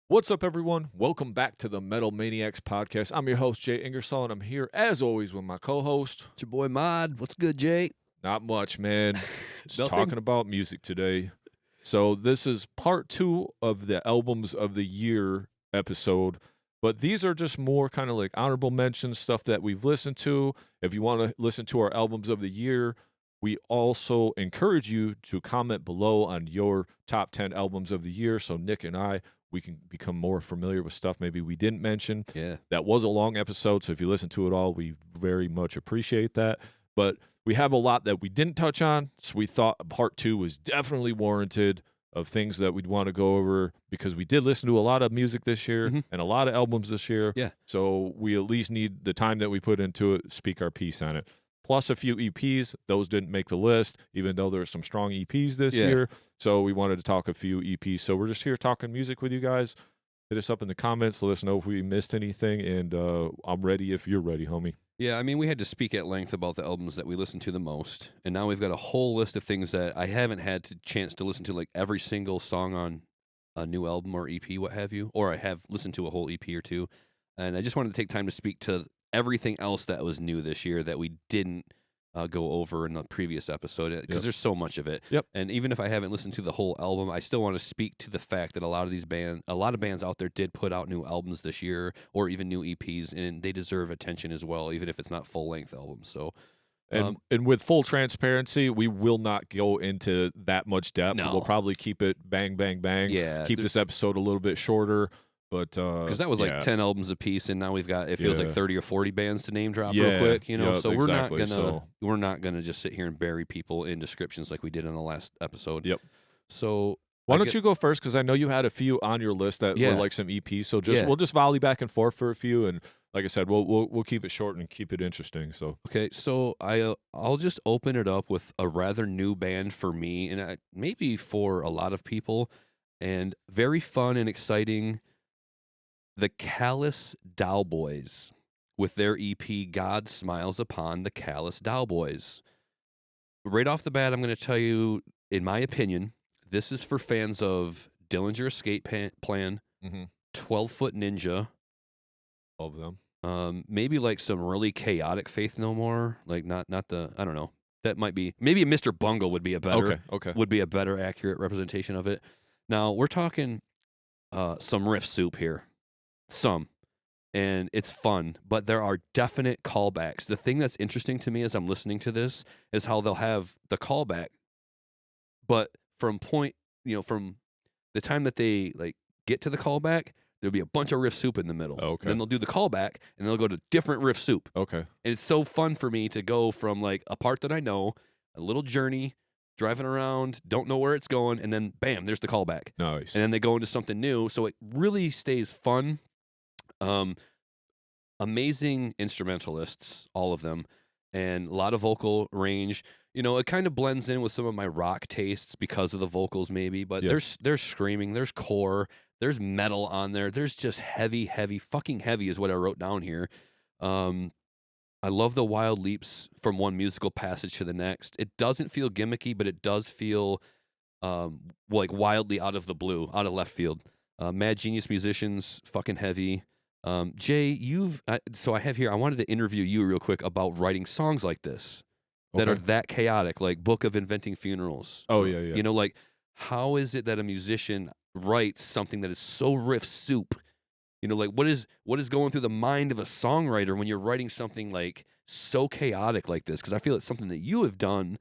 What's up, everyone? Welcome back to the Metal Maniacs Podcast. I'm your host, Jay Ingersoll, and I'm here, as always, with my co-host. It's your boy, Modd. What's good, Jay? Not much, man. Just Nothing? talking about music today. So this is part 2 of the Albums of the Year episode, but these are just more kind of like honorable mentions, stuff that we've listened to. If you want to listen to our Albums of the Year, we also encourage you to comment below on your top 10 albums of the year, so Nick and I, we can become more familiar with stuff maybe we didn't mention. Yeah. That was a long episode, so if you listen to it all, we very much appreciate that. But we have a lot that we didn't touch on, so we thought part 2 was definitely warranted of things that we'd want to go over because we did listen to a lot of music this year and a lot of albums this year. Yeah. So we at least need the time that we put into it, speak our piece on it. Plus a few EPs. Those didn't make the list, even though there were some strong EPs this year. So we wanted to talk a few EPs. So we're just here talking music with you guys. Hit us up in the comments. Let us know if we missed anything. And I'm ready if you're ready, homie. Yeah, I mean, we had to speak at length about the albums that we listened to the most. And now we've got a whole list of things that I haven't had the chance to listen to, like every single song on a new album or EP, what have you. Or I have listened to a whole EP or two. And I just wanted to take time to speak to everything else that was new this year that we didn't go over in the previous episode, because there's so much of it. And even if I haven't listened to the whole album, I still want to speak to the fact that a lot of bands out there did put out new albums this year, or even new EPs, and they deserve attention as well, even if it's not full-length albums. So, and with full transparency, we will not go into that much depth. No. We'll probably keep it bang, bang, bang. Yeah, Keep this episode a little bit shorter. But because that was like 10 albums a piece, and now we've got, it feels like 30 or 40 bands to name drop real quick, you know. So we're not gonna just sit here and bury people in descriptions like we did in the last episode. So why don't you go first? Because I know you had a few on your list that were like some EPs. So we'll just volley back and forth for a few, and like I said, we'll keep it short and keep it interesting. So okay, so I'll just open it up with a rather new band for me, and maybe for a lot of people, and very fun and exciting. The Callous Dowboys with their EP, God Smiles Upon the Callous Dowboys. Right off the bat, I'm going to tell you, in my opinion, this is for fans of Dillinger Escape Plan, 12-Foot Ninja. All of them. Maybe like some really chaotic Faith No More. Like not the, I don't know. That might be, maybe Mr. Bungle would be a better, would be a better accurate representation of it. Now, we're talking some riff soup here. And it's fun, but there are definite callbacks. The thing that's interesting to me as I'm listening to this is how they'll have the callback, but from the time that they like get to the callback, there'll be a bunch of riff soup in the middle. Okay. Then they'll do the callback, and they'll go to different riff soup. Okay. And it's so fun for me to go from like a part that I know, a little journey, driving around, don't know where it's going, and then bam, there's the callback. Nice. And then they go into something new, so it really stays fun. Amazing instrumentalists, all of them, and a lot of vocal range. You know, it kind of blends in with some of my rock tastes because of the vocals, maybe. But there's screaming, there's core, there's metal on there. There's just heavy, fucking heavy is what I wrote down here. I love the wild leaps from one musical passage to the next. It doesn't feel gimmicky, but it does feel like wildly out of the blue, out of left field. Mad genius musicians, fucking heavy. Jay, so I have here, I wanted to interview you real quick about writing songs like this that are that chaotic, like Book of Inventing Funerals. Oh, yeah. You know, like, how is it that a musician writes something that is so riff soup? You know, like, what is going through the mind of a songwriter when you're writing something, like, so chaotic like this? Because I feel it's something that you have done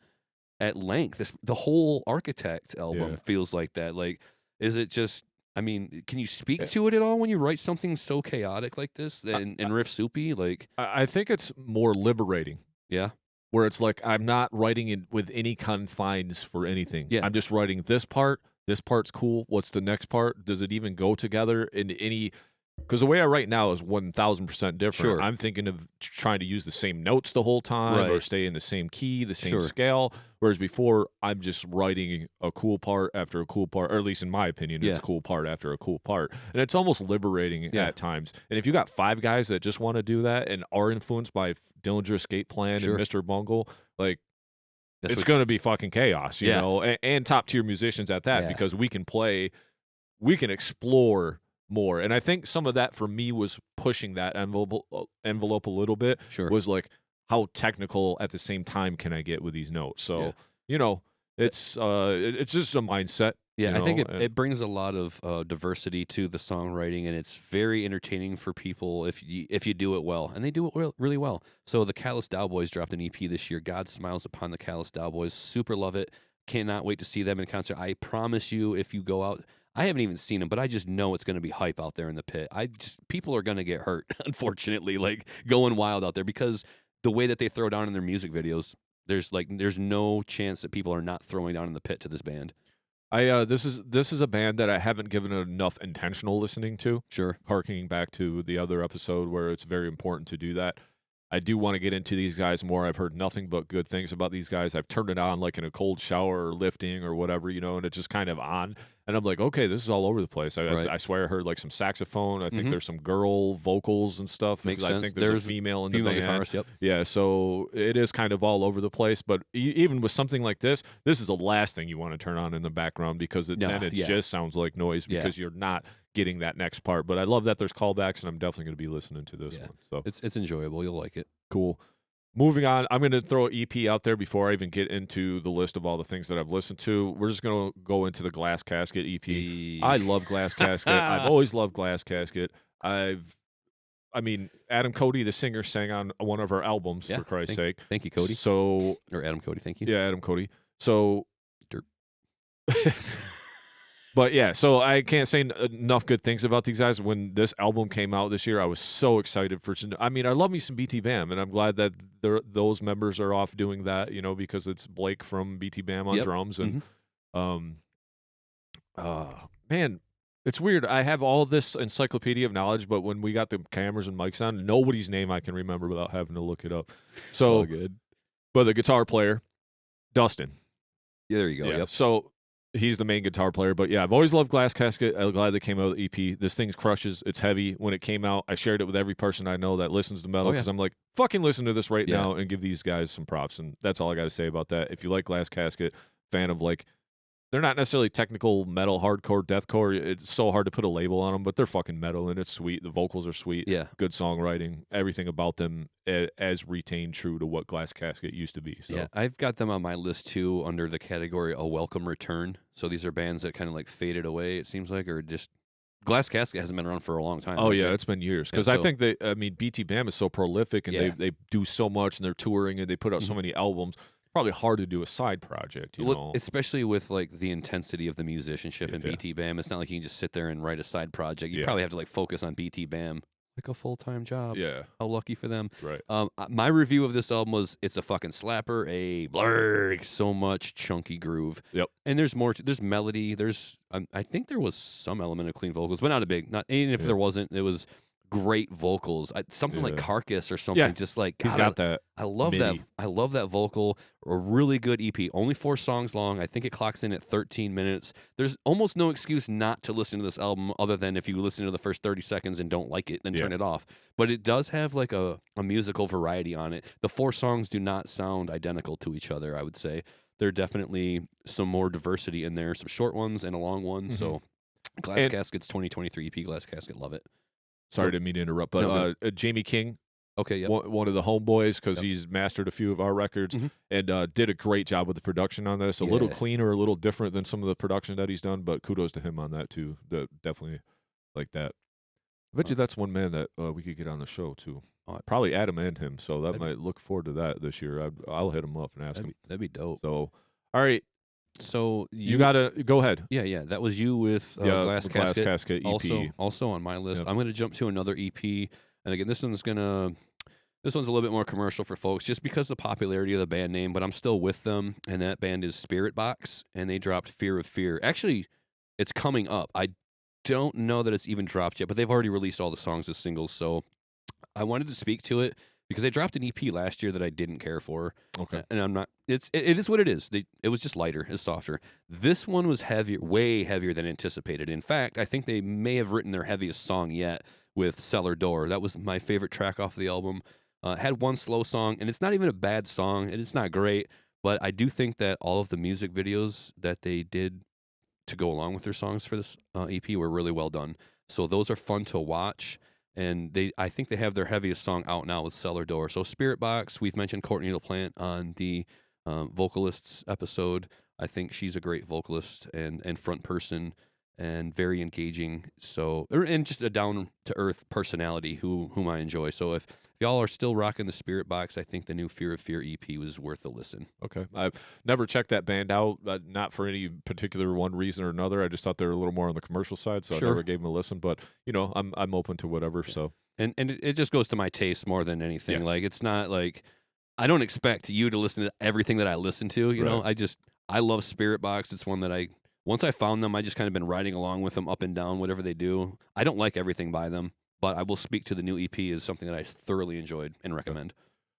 at length. The whole Architect album feels like that. Like, is it just... I mean, can you speak to it at all when you write something so chaotic like this and riff soupy? Like, I think it's more liberating. Yeah. Where it's like I'm not writing it with any confines for anything. Yeah. I'm just writing this part. This part's cool. What's the next part? Does it even go together in any... Because the way I write now is 1,000% different. Sure. I'm thinking of trying to use the same notes the whole time or stay in the same key, the same scale. Whereas before, I'm just writing a cool part after a cool part, or at least in my opinion, it's a cool part after a cool part. And it's almost liberating at times. And if you got 5 guys that just want to do that and are influenced by Dillinger Escape Plan and Mr. Bungle, like, it's going to be fucking chaos, you know, and top tier musicians at that, because we can explore more. And I think some of that for me was pushing that envelope a little bit. Sure. Was like, how technical at the same time can I get with these notes? So, Yeah. you know, it's just a mindset. Yeah, you I think know, it brings a lot of diversity to the songwriting, and it's very entertaining for people if you do it well, and they do it really well. So the Callous Cowboys dropped an EP this year. God Smiles Upon the Callous Cowboys. Super love it. Cannot wait to see them in concert. I promise you, if you go out, I haven't even seen them, but I just know it's going to be hype out there in the pit. People are going to get hurt, unfortunately, like going wild out there because the way that they throw down in their music videos, there's no chance that people are not throwing down in the pit to this band. This is a band that I haven't given enough intentional listening to. Sure. Harkening back to the other episode where it's very important to do that. I do want to get into these guys more. I've heard nothing but good things about these guys. I've turned it on like in a cold shower or lifting or whatever, you know, and it's just kind of on. And I'm like, okay, this is all over the place. I swear I heard like some saxophone. I think there's some girl vocals and stuff. Makes sense. I think there's a female in the band. Guitarist, yep. Yeah, so it is kind of all over the place. But even with something like this is the last thing you want to turn on in the background because then it just sounds like noise because you're not getting that next part. But I love that there's callbacks, and I'm definitely going to be listening to this one. So it's enjoyable. You'll like it. Cool. Moving on, I'm going to throw an EP out there before I even get into the list of all the things that I've listened to. We're just going to go into the Glass Casket EP. I love Glass Casket. I've always loved Glass Casket. Adam Cody, the singer, sang on one of our albums, for Christ's sake. Thank you, Cody. So, or Adam Cody, thank you. Yeah, Adam Cody. So, Derp. But yeah, so I can't say enough good things about these guys. When this album came out this year, I was so excited for. I love me some BT Bam, and I'm glad that those members are off doing that. You know, because it's Blake from BT Bam on drums, and man, it's weird. I have all this encyclopedia of knowledge, but when we got the cameras and mics on, nobody's name I can remember without having to look it up. So it's all good. But the guitar player, Dustin. Yeah, there you go. Yeah. Yep. So he's the main guitar player. But yeah, I've always loved Glass Casket. I'm glad they came out with the EP. This thing crushes. It's heavy. When it came out, I shared it with every person I know that listens to metal because I'm like, fucking listen to this right now and give these guys some props. And that's all I got to say about that. If you like Glass Casket, fan of like, they're not necessarily technical metal, hardcore, deathcore. It's so hard to put a label on them, but they're fucking metal and it's sweet. The vocals are sweet. Yeah. Good songwriting. Everything about them as retained true to what Glass Casket used to be. So. Yeah, I've got them on my list too under the category A Welcome Return. So these are bands that kind of like faded away, it seems like, or just Glass Casket hasn't been around for a long time. Oh, yeah, it's been years. Because I think BT Bam is so prolific and they do so much and they're touring and they put out so many albums. Probably hard to do a side project, you know? Especially with like the intensity of the musicianship in BT Bam. It's not like you can just sit there and write a side project. You probably have to like focus on BT Bam like a full-time job. Yeah. How lucky for them. Right. My review of this album was it's a fucking slapper, a blurg, so much chunky groove. Yep. And there's more, there's melody, there's, I think there was some element of clean vocals, but even if there wasn't, it was great vocals. Something like Carcass or something. Just like he's got that. I love MIDI. that. I love that vocal. A really good EP. Only 4 songs long. I think it clocks in at 13 minutes. There's almost no excuse not to listen to this album, other than if you listen to the first 30 seconds and don't like it, then turn it off. But it does have like a musical variety on it. The 4 songs do not sound identical to each other, I would say. There are definitely some more diversity in there. Some short ones and a long one. So Glass Casket's 2023 EP. Glass Casket, love it. Sorry, didn't mean to interrupt, but Jamie King, one of the homeboys, because he's mastered a few of our records and did a great job with the production on this. A little cleaner, a little different than some of the production that he's done, but kudos to him on that too. Definitely like that. I bet you that's one man that we could get on the show too. Probably Adam and him, so that might look forward to that this year. I'll hit him up and ask him. That'd be dope. So, all right. So you gotta go ahead. Yeah. That was you with Glass Casket EP. Also on my list. I'm gonna jump to another EP, and again, this one's a little bit more commercial for folks, just because of the popularity of the band name. But I'm still with them, and that band is Spirit Box, and they dropped Fear of Fear. Actually, it's coming up. I don't know that it's even dropped yet, but they've already released all the songs as singles. So I wanted to speak to it, because they dropped an EP last year that I didn't care for. Okay. And I'm not, it is what it is. It was just lighter, it's softer. This one was heavier, way heavier than anticipated. In fact, I think they may have written their heaviest song yet with Cellar Door. That was my favorite track off the album. Had one slow song, and it's not even a bad song, and it's not great, but I do think that all of the music videos that they did to go along with their songs for this EP were really well done. So those are fun to watch. And I think they have their heaviest song out now with Cellar Door. So Spirit Box, we've mentioned Courtney LaPlante on the vocalists episode. I think she's a great vocalist and front person and very engaging. And just a down to earth personality whom I enjoy. So if y'all are still rocking the Spirit Box, I think the new Fear of Fear EP was worth a listen. Okay. I've never checked that band out, not for any particular one reason or another. I just thought they were a little more on the commercial side, so I never gave them a listen. But, I'm open to whatever. Yeah. So And it just goes to my taste more than anything. Yeah. Like, it's not like I don't expect you to listen to everything that I listen to. You know, I love Spirit Box. It's one that once I found them, I just kind of been riding along with them up and down, whatever they do. I don't like everything by them, but I will speak to the new EP as something that I thoroughly enjoyed and recommend.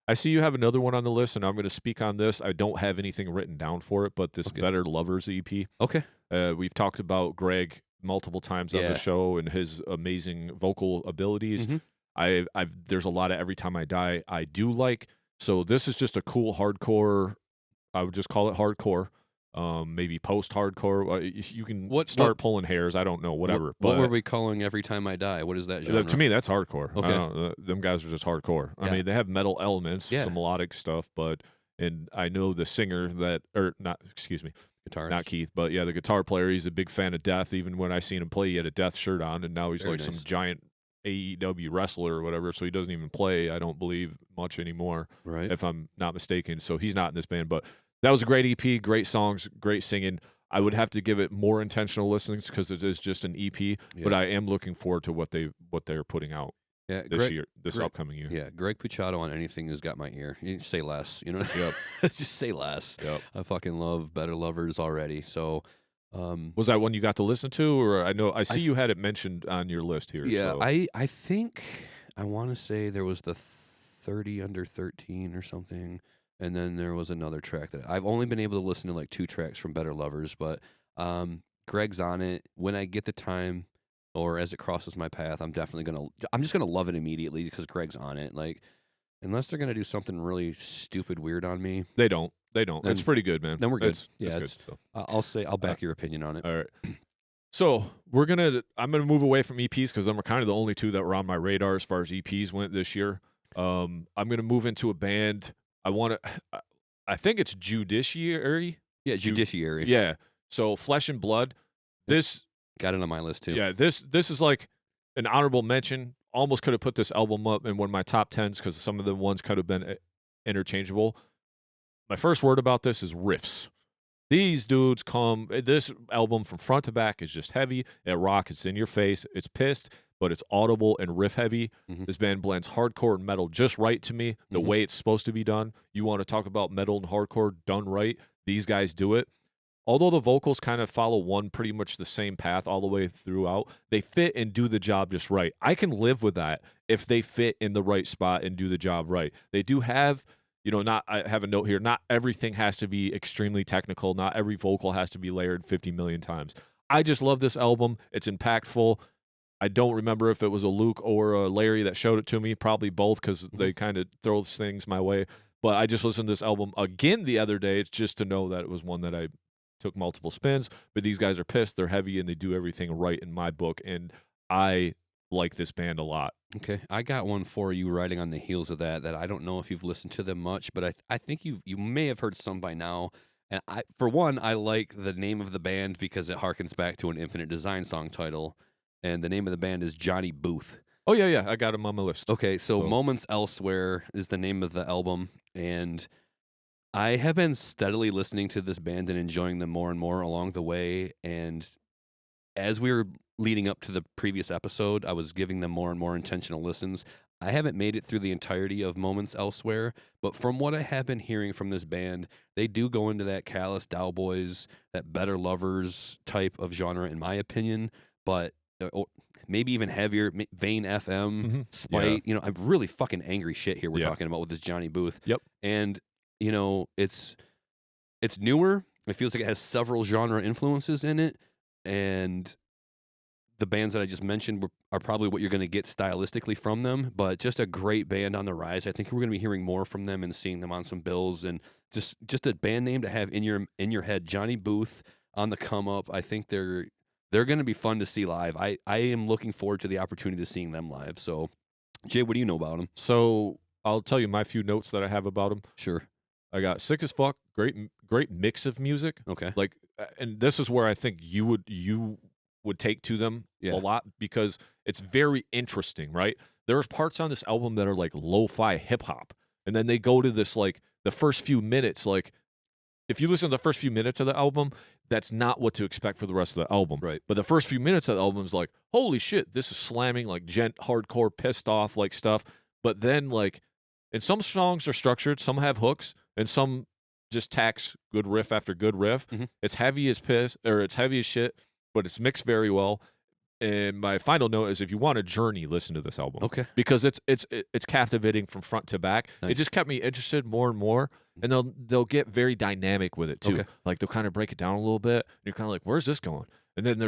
I see you have another one on the list, and I'm going to speak on this. I don't have anything written down for it, but this Better Lovers EP. Okay. We've talked about Greg multiple times on the show and his amazing vocal abilities. Mm-hmm. There's a lot of Every Time I Die I do like. So this is just a cool hardcore. I would just call it hardcore. Maybe post-hardcore. You can start pulling hairs. I don't know, whatever. What were we calling Every Time I Die? What is that genre? To me, that's hardcore. Okay. Them guys are just hardcore. I mean, they have metal elements, some melodic stuff, and I know the singer guitarist. Not Keith, but the guitar player, he's a big fan of death. Even when I seen him play, he had a Death shirt on, and now he's some giant AEW wrestler or whatever, so he doesn't even play, I don't believe, much anymore, if I'm not mistaken. So he's not in this band, but that was a great EP, great songs, great singing. I would have to give it more intentional listenings because it is just an EP, but I am looking forward to what they're putting out this upcoming year. Yeah, Greg Puciato on anything has got my ear. You say less, Yep. Just say less. Yep. I fucking love Better Lovers already. So, was that one you got to listen to, or I see you had it mentioned on your list here? Yeah, so. I think I want to say there was the 30 Under 13 or something. And then there was another track that I've only been able to listen to like 2 tracks from Better Lovers, but Greg's on it. When I get the time or as it crosses my path, I'm just going to love it immediately because Greg's on it. Like, unless they're going to do something really stupid weird on me. They don't. It's pretty good, man. Then we're good. Good, so. I'll back your opinion on it. All right. So I'm going to move away from EPs because I'm kind of the only 2 that were on my radar as far as EPs went this year. I'm going to move into a band. I think it's Judiciary. Yeah, Judiciary. Yeah. So Flesh and Blood. This got it on my list too. Yeah, this is like an honorable mention. Almost could have put this album up in one of my top 10s because some of the ones could have been interchangeable. My first word about this is riffs. These dudes this album from front to back is just heavy. It rock. It's in your face. It's pissed, but it's audible and riff heavy. Mm-hmm. This band blends hardcore and metal just right to me, the way it's supposed to be done. You want to talk about metal and hardcore done right, these guys do it. Although the vocals kind of follow pretty much the same path all the way throughout, they fit and do the job just right. I can live with that if they fit in the right spot and do the job right. They do have, I have a note here, not everything has to be extremely technical. Not every vocal has to be layered 50 million times. I just love this album. It's impactful. I don't remember if it was a Luke or a Larry that showed it to me. Probably both because they kind of throw things my way. But I just listened to this album again the other day just to know that it was one that I took multiple spins. But these guys are pissed. They're heavy, and they do everything right in my book. And I like this band a lot. Okay. I got one for you riding on the heels of that I don't know if you've listened to them much, but I think you may have heard some by now. And for one, I like the name of the band because it harkens back to an Infinite Design song title. And the name of the band is Johnny Booth. Oh, yeah. I got him on my list. Okay, so Moments Elsewhere is the name of the album. And I have been steadily listening to this band and enjoying them more and more along the way. And as we were leading up to the previous episode, I was giving them more and more intentional listens. I haven't made it through the entirety of Moments Elsewhere, but from what I have been hearing from this band, they do go into that Callous Dowboys, that Better Lovers type of genre, in my opinion. But maybe even heavier, Vane FM, Spite. I'm really fucking angry shit here we're talking about with this Johnny Booth. Yep. And, it's newer. It feels like it has several genre influences in it. And the bands that I just mentioned are probably what you're going to get stylistically from them, but just a great band on the rise. I think we're going to be hearing more from them and seeing them on some bills, and just a band name to have in your head. Johnny Booth on the come up. I think they're they're going to be fun to see live. I am looking forward to the opportunity of seeing them live. So, Jay, what do you know about them? So I'll tell you my few notes that I have about them. Sure. I got sick as fuck. Great mix of music. Okay. Like, and this is where I think you would take to them Yeah. a lot because it's very interesting, right? There's parts on this album that are like lo-fi hip hop, and then they go to this like the first few minutes. Like, if you listen to the first few minutes of the album, that's not what to expect for the rest of the album. Right. But the first few minutes of the album is like, holy shit, this is slamming like hardcore, pissed off like stuff. But then like, and some songs are structured, some have hooks, and some just tacks good riff after good riff. Mm-hmm. It's heavy as piss, or it's heavy as shit, but it's mixed very well. And my final note is, if you want a journey, listen to this album. Okay. Because it's captivating from front to back. Nice. It just kept me interested more and more, and they'll get very dynamic with it too. Okay. Like they'll kind of break it down a little bit, and you're kind of like, where's this going? And then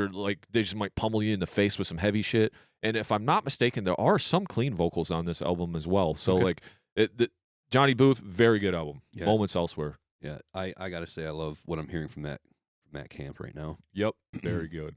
they just might pummel you in the face with some heavy shit. And if I'm not mistaken, there are some clean vocals on this album as well. So Okay. like Johnny Booth, very good album. Yeah. Moments Elsewhere. Yeah, I gotta say I love what I'm hearing from that camp right now. Yep, very good.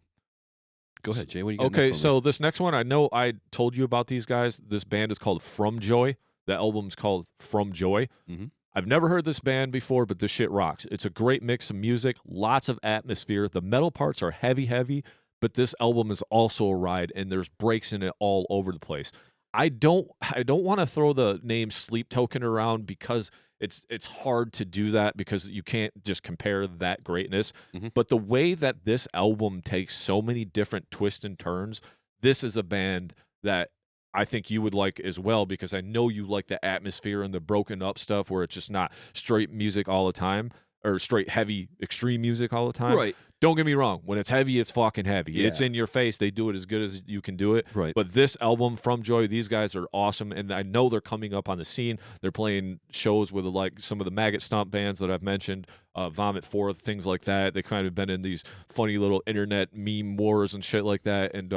Go ahead, Jay. What do you got Okay, next for me? so this next one, I know I told you about these guys. This band is called From Joy. The album's called From Joy. Mhm. I've never heard this band before, but this shit rocks. It's a great mix of music, lots of atmosphere. The metal parts are heavy, but this album is also a ride, and there's breaks in it all over the place. I don't want to throw the name Sleep Token around because it's hard to do that because you can't just compare that greatness. Mhm. But the way that this album takes so many different twists and turns, this is a band that I think you would like as well, because I know you like the atmosphere and the broken up stuff where it's just not straight music all the time, or straight heavy extreme music all the time. Right. Don't get me wrong. When it's heavy, it's fucking heavy. Yeah. It's in your face. They do it as good as you can do it. Right. But this album, From Joy, these guys are awesome, and I know they're coming up on the scene. They're playing shows with like some of the Maggot Stomp bands that I've mentioned, Vomit Forth, things like that. They kind of been in these funny little internet meme wars and shit like that, and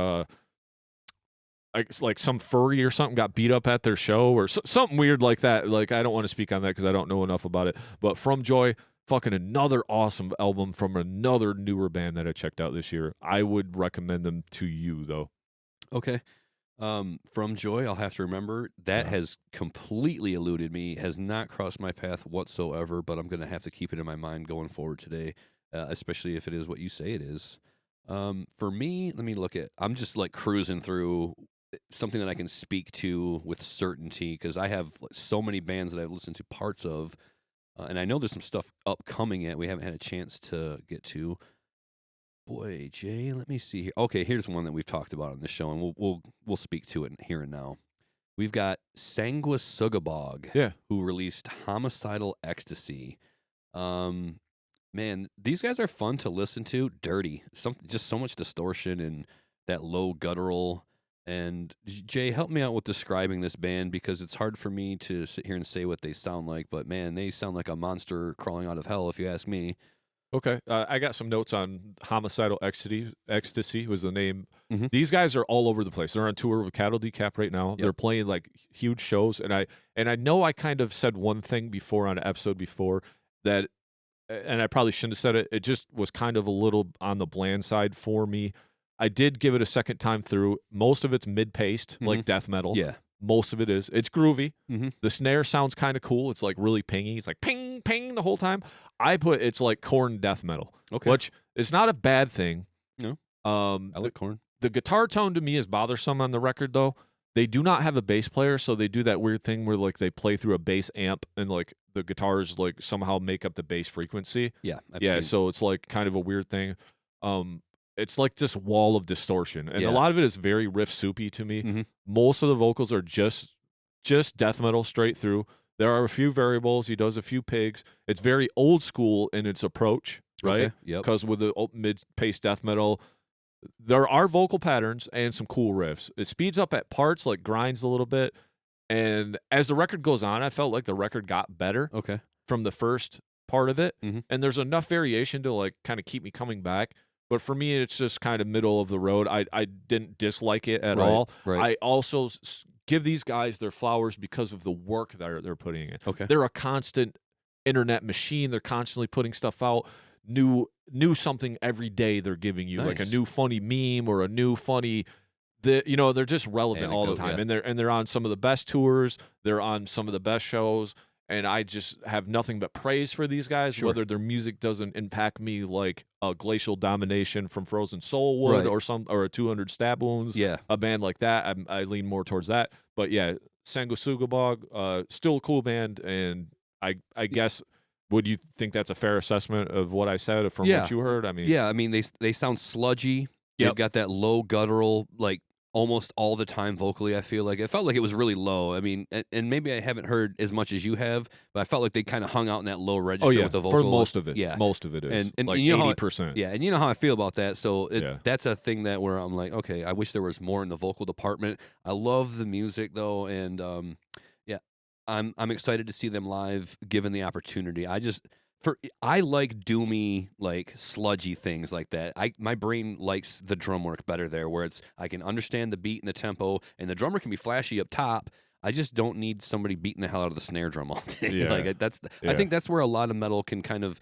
like some furry or something got beat up at their show or something weird like that. Like, I don't want to speak on that because I don't know enough about it. But From Joy, fucking another awesome album from another newer band that I checked out this year. I would recommend them to you, though. Okay. From Joy, I'll have to remember. That has completely eluded me, has not crossed my path whatsoever, but I'm going to have to keep it in my mind going forward today, especially if it is what you say it is. For me, let me look at, I'm just like cruising through something that I can speak to with certainty, because I have like so many bands that I've listened to parts of. And I know there's some stuff upcoming yet we haven't had a chance to get to. Boy, Jay, let me see here. Okay, here's one that we've talked about on this show, and we'll speak to it here and now. We've got Sanguisugabog, who released Homicidal Ecstasy. Man, these guys are fun to listen to. Dirty, just so much distortion and that low guttural. And Jay, help me out with describing this band, because it's hard for me to sit here and say what they sound like. But man, they sound like a monster crawling out of hell, if you ask me. Okay, I got some notes on Homicidal Ecstasy was the name. Mhm. These guys are all over the place. They're on tour with Cattle Decap right now. Yep. They're playing like huge shows, and I know I kind of said one thing before on an episode before that, and I probably shouldn't have said it. It just was kind of a little on the bland side for me. I did give it a second time through. Most of it's mid-paced, like death metal. Yeah. Most of it is. It's groovy. Mhm. The snare sounds kind of cool. It's like really pingy. It's like ping, ping the whole time. It's like Korn death metal, Okay. which is not a bad thing. No. I The like Korn. guitar tone to me is bothersome on the record, though. They do not have a bass player, so they do that weird thing where like they play through a bass amp and like the guitars like somehow make up the bass frequency. Yeah. Yeah, so it's like kind of a weird thing. It's like this wall of distortion, and Yeah. a lot of it is very riff soupy to me. Mhm. Most of the vocals are just death metal straight through. There are a few variables. He does a few pigs. It's very old school in its approach, right? Okay. Yep. Because with the mid-paced death metal, there are vocal patterns and some cool riffs. It speeds up at parts, like grinds a little bit, and as the record goes on, I felt like the record got better Okay. from the first part of it, Mhm. and there's enough variation to like kind of keep me coming back. But for me, it's just kind of middle of the road. I didn't dislike it at all. Right. I also give these guys their flowers because of the work that they're putting in. Okay. They're a constant internet machine. They're constantly putting stuff out. new something every day they're giving you, like a Nice. new funny meme or a new funny. They're just relevant all the Anecdote, time, yeah. and they're on some of the best tours. They're on some of the best shows, and I just have nothing but praise for these guys. Sure. Whether their music doesn't impact me like a Glacial Domination from Frozen Soul would, Right. or a 200 Stab Wounds, Yeah. a band like that. I lean more towards that. But yeah, Sanguisugabog, still a cool band, and I guess. Would you think that's a fair assessment of what I said from Yeah. what you heard? I mean, Yeah, I mean they sound sludgy. They've Yep. got that low guttural, like almost all the time vocally. I feel like it felt like it was really low. I mean, and maybe I haven't heard as much as you have, but I felt like they kind of hung out in that low register oh yeah, with the vocal. for most of it. Yeah. most of it is, And like you know how 80%. Yeah, and you know how I feel about that. So Yeah. that's a thing that where I'm like, okay, I wish there was more in the vocal department. I love the music though, and yeah, I'm excited to see them live given the opportunity. I like doomy, like sludgy things like that. My brain likes the drum work better there, where I can understand the beat and the tempo, and the drummer can be flashy up top. I just don't need somebody beating the hell out of the snare drum all day. Yeah. Like I think that's where a lot of metal can kind of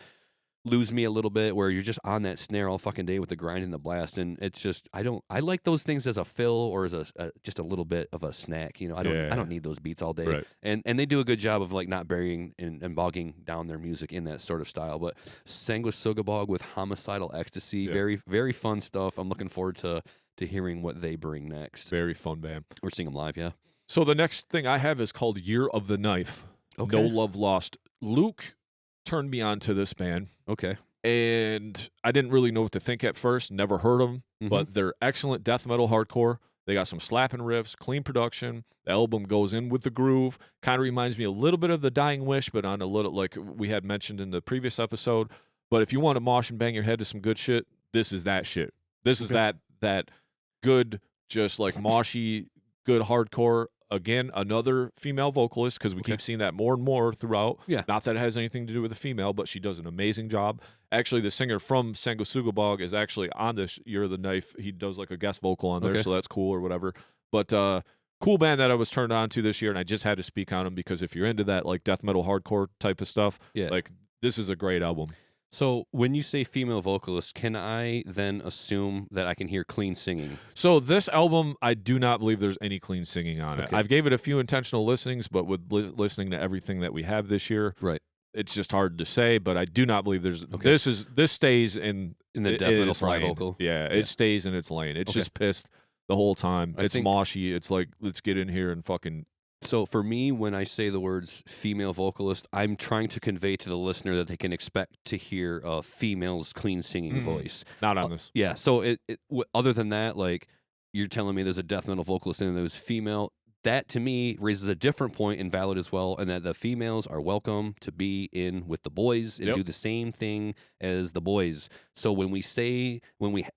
lose me a little bit, where you're just on that snare all fucking day with the grind and the blast, and it's just I like those things as a fill or as just a little bit of a snack. You know, I don't need those beats all day, Right. and they do a good job of like not burying and bogging down their music in that sort of style. But Sanguisugabog with Homicidal Ecstasy, Yeah. very very fun stuff. I'm looking forward to hearing what they bring next. Very fun band. We're seeing them live, yeah. So the next thing I have is called Year of the Knife. Okay. No Love Lost. Luke turned me on to this band, Okay. and I didn't really know what to think at first. Never heard them, Mhm. but they're excellent death metal hardcore. They got some slapping riffs, clean production. The album goes in with the groove. Kind of reminds me a little bit of The Dying Wish, but on a little, like we had mentioned in the previous episode. But if you want to mosh and bang your head to some good shit, this is that shit. This is Okay. that good, just like moshy, good hardcore. Again, another female vocalist, because we Okay. keep seeing that more and more throughout. Yeah. Not that it has anything to do with the female, but she does an amazing job. Actually, the singer from Sanguisugabog is actually on this Year of the Knife. He does like a guest vocal on there, Okay. so that's cool or whatever. But cool band that I was turned on to this year, and I just had to speak on them because if you're into that like death metal hardcore type of stuff, Yeah. like this is a great album. So when you say female vocalist, can I then assume that I can hear clean singing? So this album, I do not believe there's any clean singing on it. Okay. I've gave it a few intentional listenings, but with listening to everything that we have this year, Right. it's just hard to say. But I do not believe there's. Okay. This stays in The it- death in metal its fly lane. vocal? Yeah, Yeah. it stays in its lane. It's Okay. just pissed the whole time. I It's think- moshy. It's like let's get in here and fucking. So for me, when I say the words female vocalist, I'm trying to convey to the listener that they can expect to hear a female's clean singing Mhm. voice. Not on this. Yeah. So other than that, like you're telling me there's a death metal vocalist and there's female. That to me raises a different point and valid as well, and that the females are welcome to be in with the boys and Yep. do the same thing as the boys. So when we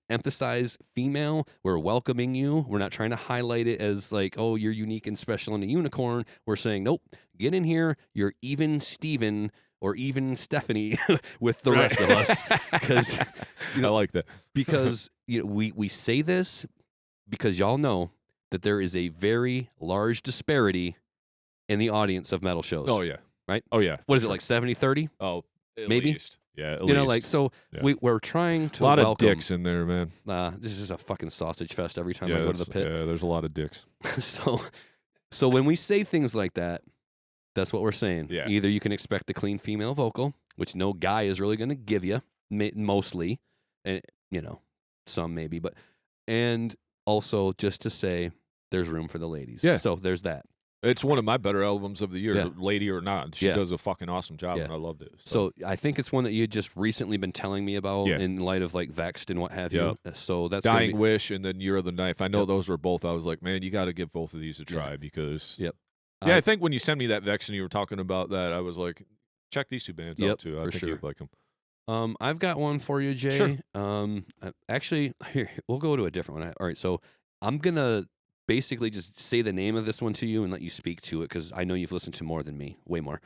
emphasize female, we're welcoming you. We're not trying to highlight it as like, oh, you're unique and special and a unicorn. We're saying, nope, get in here. You're even Steven or even Stephanie with the rest of us. Because I like that. because we say this because y'all know that there is a very large disparity in the audience of metal shows. Oh yeah. Right? Oh yeah. What is it, like 70-30? Oh, at Maybe? least. Yeah. At You know, least. like, so Yeah. we're trying to a lot welcome. of dicks in there, man. This is just a fucking sausage fest every time Yeah, I go to the that's- pit. yeah, there's a lot of dicks. So when we say things like that, that's what we're saying. Yeah. Either you can expect the clean female vocal, which no guy is really going to give you, mostly, and some maybe, and also just to say there's room for the ladies. Yeah. So there's that. It's one of my better albums of the year, Yeah. lady or not. She Yeah. does a fucking awesome job, Yeah. and I loved it. So I think it's one that you had just recently been telling me about Yeah. in light of like Vexed and what have Yep. you. So that's gonna Dying be- Wish and then Year of the Knife. I know Yep. those were both. I was like, man, you got to give both of these a try because. Yep. Yeah, I I- think when you sent me that Vex and you were talking about that, I was like, check these two bands Yep, out too. I for think sure. you'd like them. I've got one for you, Jay. Sure. Actually, here we'll go to a different one. All right, so I'm gonna basically just say the name of this one to you and let you speak to it because I know you've listened to more than me, way more.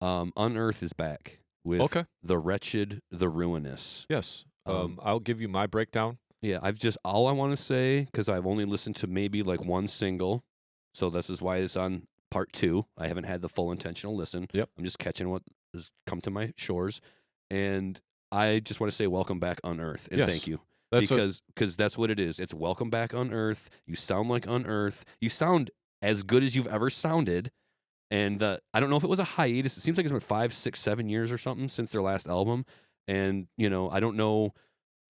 Unearthed is back with Okay. The Wretched, The Ruinous. Yes. Um, I'll give you my breakdown. Yeah, all I want to say, because I've only listened to maybe like one single, so this is why it's on part 2. I haven't had the full intentional listen. Yep. I'm just catching what has come to my shores. And I just want to say welcome back, Unearthed, and Yes. thank you. That's Because that's what it is. It's welcome back, Unearthed. You sound like Unearthed. You sound as good as you've ever sounded. And I don't know if it was a hiatus. It seems like it's been 5, 6, 7 years or something since their last album. And I don't know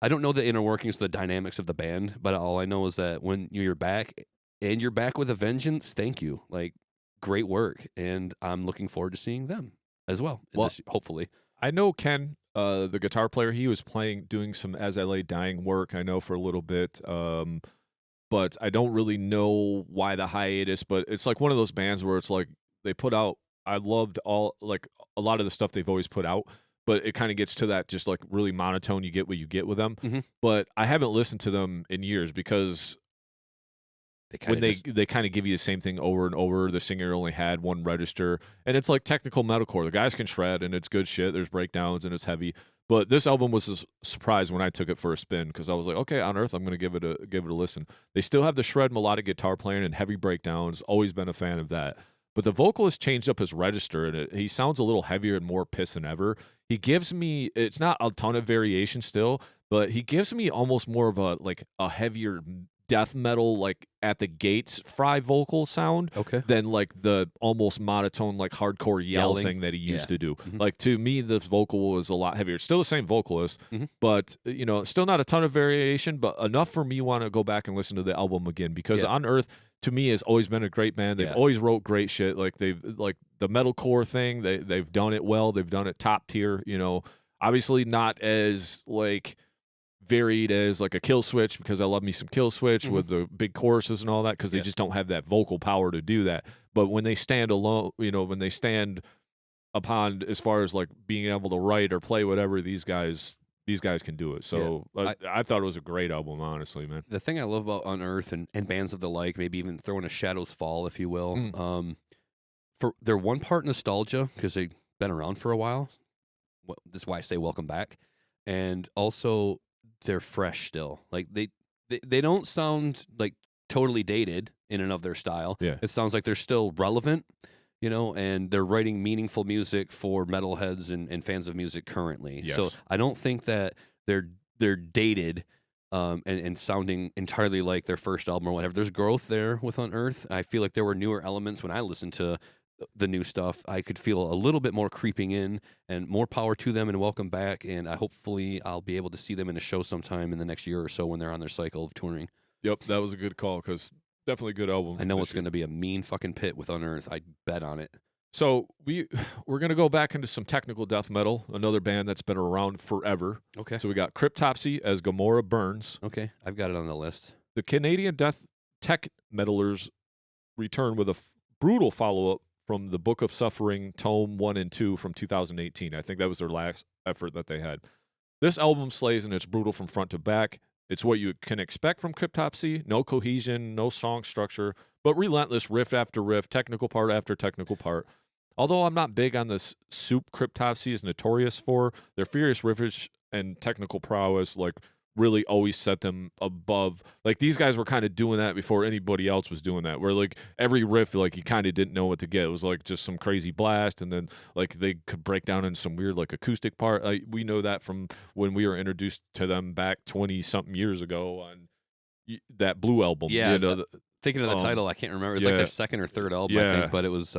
the inner workings, the dynamics of the band, but all I know is that when you're back and you're back with a vengeance, thank you. Like, great work, and I'm looking forward to seeing them as well. Hopefully, I know Ken, the guitar player. He was doing some As I Lay Dying work. I know for a little bit, but I don't really know why the hiatus. But it's like one of those bands where it's like they put out. I loved a lot of the stuff they've always put out. But it kind of gets to that just like really monotone. You get what you get with them. Mm-hmm. But I haven't listened to them in years because they kind of give you the same thing over and over. The singer only had one register, and it's like technical metalcore. The guys can shred, and it's good shit. There's breakdowns, and it's heavy. But this album was a surprise when I took it for a spin because I was like, okay, Unearthed, I'm going to give it a listen. They still have the shred melodic guitar playing and heavy breakdowns. Always been a fan of that. But the vocalist changed up his register, and he sounds a little heavier and more piss than ever. He gives me, it's not a ton of variation still, but he gives me almost more of a heavier death metal, like at the gates fry vocal sound than like the almost monotone, like hardcore yelling thing that he used to do. Mm-hmm. Like to me, this vocal was a lot heavier. It's still the same vocalist, but still not a ton of variation, but enough for me want to go back and listen to the album again because Unearthed to me has always been a great band. They've always wrote great shit. Like they've like the metalcore thing. They've done it well. They've done it top tier. Obviously not as like varied as like a Kill Switch because I love me some Kill Switch with the big choruses and all that because they just don't have that vocal power to do that. But when they stand alone, when they stand upon as far as like being able to write or play whatever, these guys can do it. So I thought it was a great album, honestly, man. The thing I love about Unearthed and bands of the like, maybe even throw in a Shadows Fall, if you will, for their one part nostalgia because they've been around for a while. That's why I say welcome back, and also they're fresh still. Like they don't sound like totally dated in and of their style. Yeah. It sounds like they're still relevant, and they're writing meaningful music for metalheads and fans of music currently. Yes. So I don't think that they're dated and sounding entirely like their first album or whatever. There's growth there with Unearthed. I feel like there were newer elements when I listened to the new stuff. I could feel a little bit more creeping in, and more power to them and welcome back. And hopefully I'll be able to see them in a show sometime in the next year or so when they're on their cycle of touring. Yep, that was a good call because definitely a good album. I know it's going to be a mean fucking pit with Unearthed. I bet on it. So we're going to go back into some technical death metal, another band that's been around forever. Okay. So we got Cryptopsy as Gomorrah Burns. Okay, I've got it on the list. The Canadian death tech metalers return with a brutal follow-up from the Book of Suffering, Tome 1 and 2 from 2018. I think that was their last effort that they had. This album slays and it's brutal from front to back. It's what you can expect from Cryptopsy. No cohesion, no song structure, but relentless riff after riff, technical part after technical part. Although I'm not big on this soup Cryptopsy is notorious for, their furious riffage and technical prowess really always set them above. Like these guys were kind of doing that before anybody else was doing that, where like every riff, like you kind of didn't know what to get. It was like just some crazy blast, and then like they could break down in some weird like acoustic part. We know that from when we were introduced to them back 20-something years ago on that Blue album. Yeah, thinking of the title, I can't remember. It's like their second or third album, I think, but it was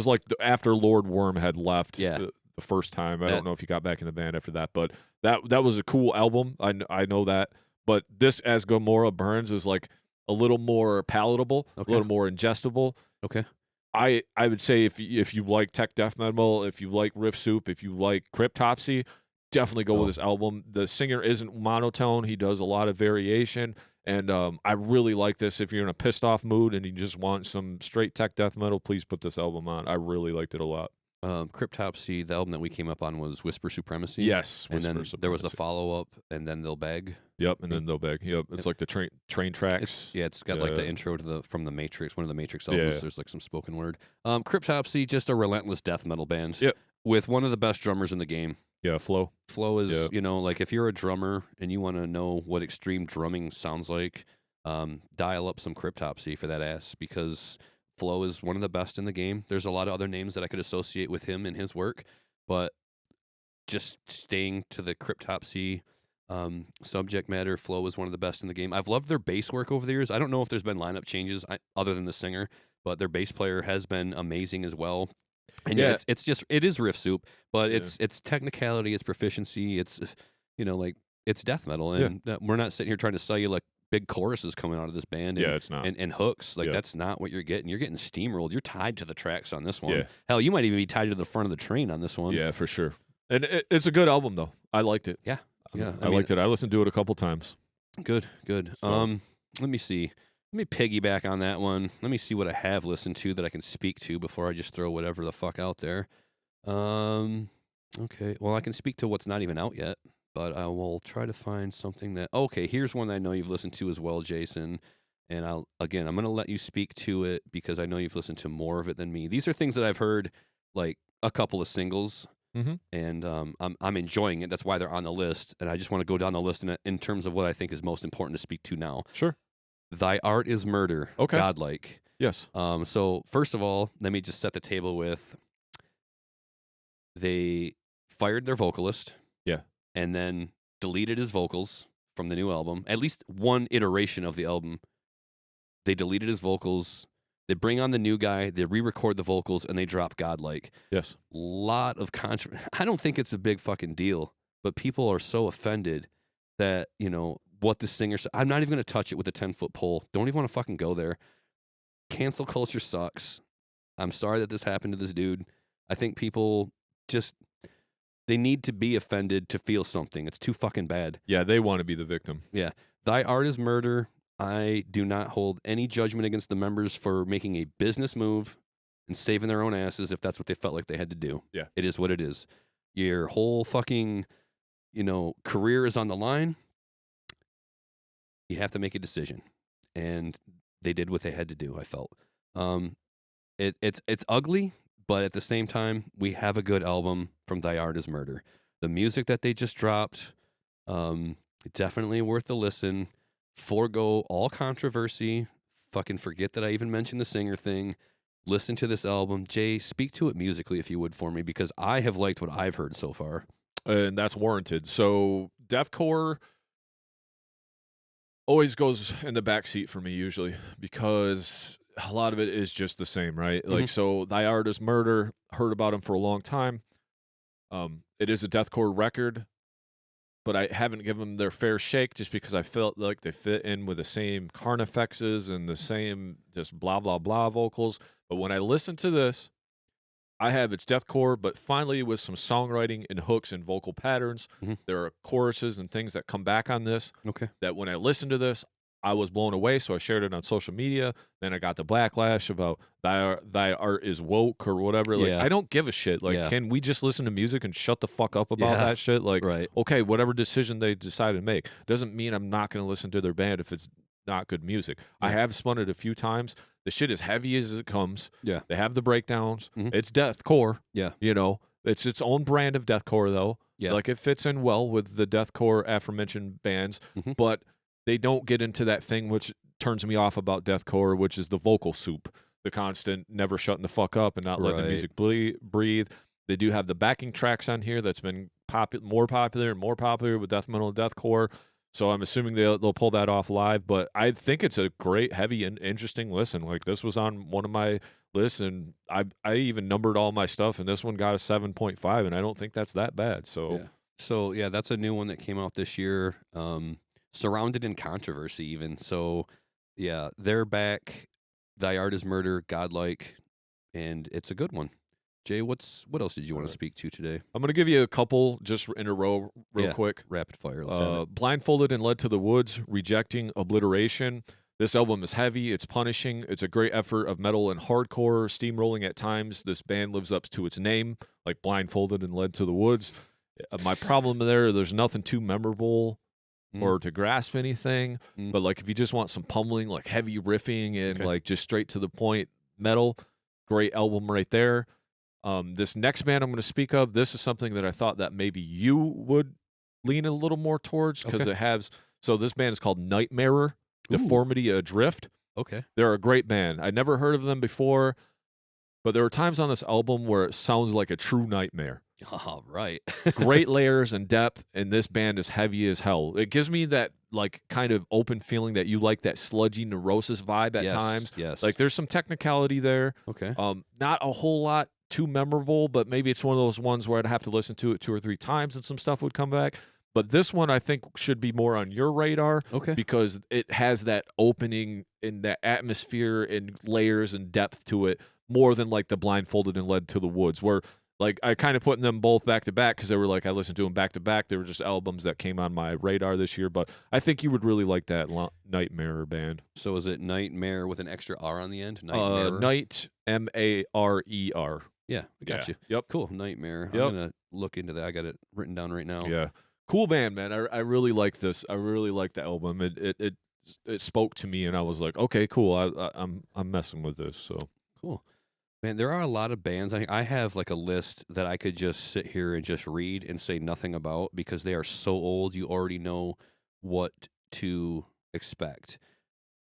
like after Lord Worm had left. Yeah. The first time. I don't know if he got back in the band after that, but that was a cool album. I know that. But this as Gomorrah Burns is like a little more palatable, a little more ingestible. Okay. I would say if you like tech death metal, if you like riff soup, if you like Cryptopsy, definitely go with this album. The singer isn't monotone. He does a lot of variation. And I really like this. If you're in a pissed off mood and you just want some straight tech death metal, please put this album on. I really liked it a lot. Cryptopsy, the album that we came up on was Whisper Supremacy. Yes. And then there was the follow-up, and then They'll Beg. Yep, and then They'll Beg. Yep, it's like the train tracks. It's got like the intro to from the Matrix, one of the Matrix albums. There's like some spoken word. Cryptopsy, just a relentless death metal band. Yep. With one of the best drummers in the game. Yeah, Flo. Flo is, like if you're a drummer and you want to know what extreme drumming sounds like, dial up some Cryptopsy for that ass, because Flo is one of the best in the game. There's a lot of other names that I could associate with him and his work, but just staying to the cryptopsy subject matter flow is one of the best in the game. I've loved their bass work over the years. I don't know if there's been lineup changes other than the singer, but their bass player has been amazing as well. And yeah, it is riff soup, but it's technicality, it's proficiency, it's like it's death metal, and we're not sitting here trying to sell you like big choruses coming out of this band. And, it's not. And hooks, like that's not what you're getting. You're getting steamrolled. You're tied to the tracks on this one. Yeah. Hell, you might even be tied to the front of the train on this one. Yeah, for sure. And it's a good album though. I liked it. Yeah. Yeah, I liked it. I listened to it a couple times. Good. So. Let me see. Let me piggyback on that one. Let me see what I have listened to that I can speak to before I just throw whatever the fuck out there. Okay. Well, I can speak to what's not even out yet, but I will try to find something that. Okay, here's one I know you've listened to as well, Jason. And I'm going to let you speak to it because I know you've listened to more of it than me. These are things that I've heard, like a couple of singles. Mm-hmm. And I'm enjoying it. That's why they're on the list. And I just want to go down the list in terms of what I think is most important to speak to now. Sure. Thy Art is Murder. Okay. Godlike. Yes. So first of all, let me just set the table with they fired their vocalist. Yeah. And then deleted his vocals from the new album. At least one iteration of the album. They deleted his vocals. They bring on the new guy, they re-record the vocals, and they drop Godlike. Yes. Lot of I don't think it's a big fucking deal, but people are so offended that, what the singer said. I'm not even going to touch it with a 10-foot pole. Don't even want to fucking go there. Cancel culture sucks. I'm sorry that this happened to this dude. I think people they need to be offended to feel something. It's too fucking bad. Yeah, they want to be the victim. Yeah. Thy Art is Murder. I do not hold any judgment against the members for making a business move and saving their own asses if that's what they felt like they had to do. Yeah. It is what it is. Your whole fucking, career is on the line. You have to make a decision. And they did what they had to do, I felt. It's ugly, but at the same time, we have a good album from Thy Art is Murder. The music that they just dropped, definitely worth a listen. Forgo all controversy. Fucking forget that I even mentioned the singer thing. Listen to this album. Jay, speak to it musically if you would for me, because I have liked what I've heard so far. And that's warranted. So deathcore always goes in the backseat for me usually because a lot of it is just the same, right? Mm-hmm. Like, so Thy Art is Murder, heard about him for a long time. It is a deathcore record, but I haven't given them their fair shake just because I felt like they fit in with the same carnifexes and the same just blah, blah, blah vocals. But when I listen to this, I have it's deathcore, but finally with some songwriting and hooks and vocal patterns. Mm-hmm. There are choruses and things that come back on this. Okay. That when I listened to this, I was blown away, so I shared it on social media. Then I got the backlash about thy art is woke or whatever. Like, I don't give a shit. Like, can we just listen to music and shut the fuck up about that shit? Like, okay, whatever decision they decide to make doesn't mean I'm not going to listen to their band if it's not good music. I have spun it a few times. The shit is heavy as it comes. Yeah, they have the breakdowns. Mm-hmm. It's deathcore. Yeah, it's its own brand of deathcore though. Yeah, like it fits in well with the deathcore aforementioned bands, but they don't get into that thing which turns me off about deathcore, which is the vocal soup, the constant never shutting the fuck up and not letting the music breathe. They do have the backing tracks on here that's been more popular with death metal and deathcore. So I'm assuming they'll pull that off live. But I think it's a great, heavy, and interesting listen. Like, this was on one of my lists, and I even numbered all my stuff, and this one got a 7.5, and I don't think that's that bad. So yeah, that's a new one that came out this year. Surrounded in controversy even. So, yeah, they're back. Thy Art is Murder, Godlike, and it's a good one. Jay, what else did you want to speak to today? I'm going to give you a couple just in a row real quick. Rapid fire. Let's have it. Blindfolded and Led to the Woods, Rejecting Obliteration. This album is heavy. It's punishing. It's a great effort of metal and hardcore, steamrolling at times. This band lives up to its name, like Blindfolded and Led to the Woods. My problem there's nothing too memorable or to grasp anything. But like if you just want some pummeling, like heavy riffing and like just straight to the point metal, great album right there. This next band I'm going to speak of, this is something that I thought that maybe you would lean a little more towards because it has. So this band is called Nightmare, Deformity Adrift. Okay. They're a great band. I'd never heard of them before, but there were times on this album where it sounds like a true nightmare. All right. Great layers and depth, and this band is heavy as hell. It gives me that like kind of open feeling that you like that sludgy neurosis vibe at times. Yes. Like there's some technicality there. Okay. Not a whole lot too memorable, but maybe it's one of those ones where I'd have to listen to it 2 or 3 times and some stuff would come back. But this one I think should be more on your radar because it has that opening and that atmosphere and layers and depth to it more than like the Blindfolded and Led to the Woods, where like I kind of putting them both back to back because they were like I listened to them back to back. They were just albums that came on my radar this year, but I think you would really like that Nightmare band. So is it Nightmare with an extra R on the end? Nightmare. Night Marer. Yeah, I got you. Yep. Cool. Nightmare. Yep. I'm gonna look into that. I got it written down right now. Yeah. Cool band, man. I really like this. I really like the album. It spoke to me, and I was like, okay, cool. I'm messing with this. So cool. Man, there are a lot of bands. I have like a list that I could just sit here and just read and say nothing about because they are so old. You already know what to expect.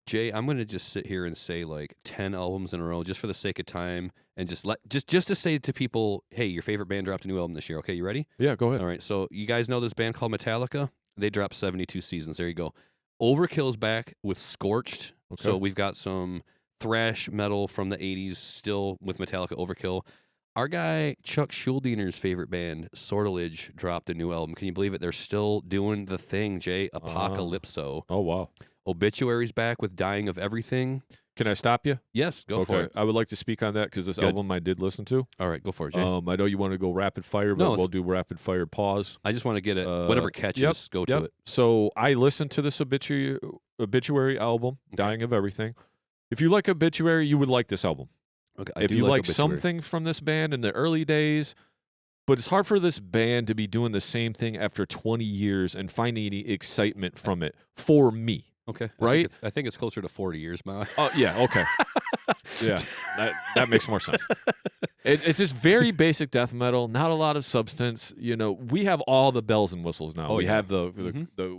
Jay, I'm going to just sit here and say like 10 albums in a row just for the sake of time and just to say to people, hey, your favorite band dropped a new album this year. Okay, you ready? Yeah, go ahead. All right, so you guys know this band called Metallica? They dropped 72 Seasons. There you go. Overkill's back with Scorched. Okay. So we've got some thrash metal from the 80s still with Metallica Overkill. Our guy Chuck Schuldiner favorite band, Sortilege, dropped a new album. Can you believe it? They're still doing the thing, Jay. Apocalypso. Oh, wow. Obituary's back with Dying of Everything. Can I stop you? Yes, go for it. I would like to speak on that because this album I did listen to. All right, go for it, Jay. I know you want to go rapid fire, but we'll do rapid fire pause. I just want to get it. Whatever catches, go to it. So I listened to this Obituary album, Dying of Everything. If you like Obituary, you would like this album. Okay. If you like something from this band in the early days, but it's hard for this band to be doing the same thing after 20 years and finding any excitement from it for me. Okay. Right? I think it's closer to 40 years, man. Oh, yeah, okay. Yeah, that makes more sense. It's just very basic death metal, not a lot of substance. You know, we have all the bells and whistles now. We have the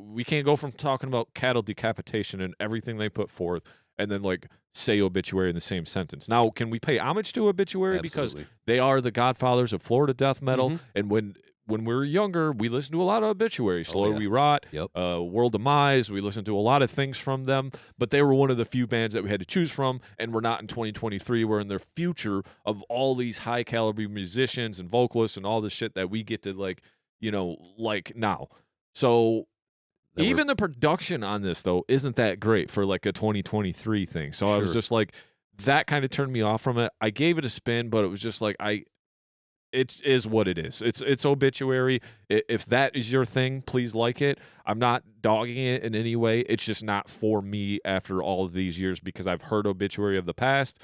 we can't go from talking about cattle decapitation and everything they put forth and then like say Obituary in the same sentence. Now, can we pay homage to Obituary? Absolutely. Because they are the godfathers of Florida death metal, and when we were younger, we listened to a lot of Obituary, Slow We Rot, World Demise. We listened to a lot of things from them, but they were one of the few bands that we had to choose from, and we're not in 2023. We're in the future of all these high-caliber musicians and vocalists and all the shit that we get to, like now. So even the production on this, though, isn't that great for, like, a 2023 thing. So I was just like, that kind of turned me off from it. I gave it a spin, but it was just like, it is what it is. It's Obituary. If that is your thing, please like it. I'm not dogging it in any way. It's just not for me after all of these years because I've heard Obituary of the past,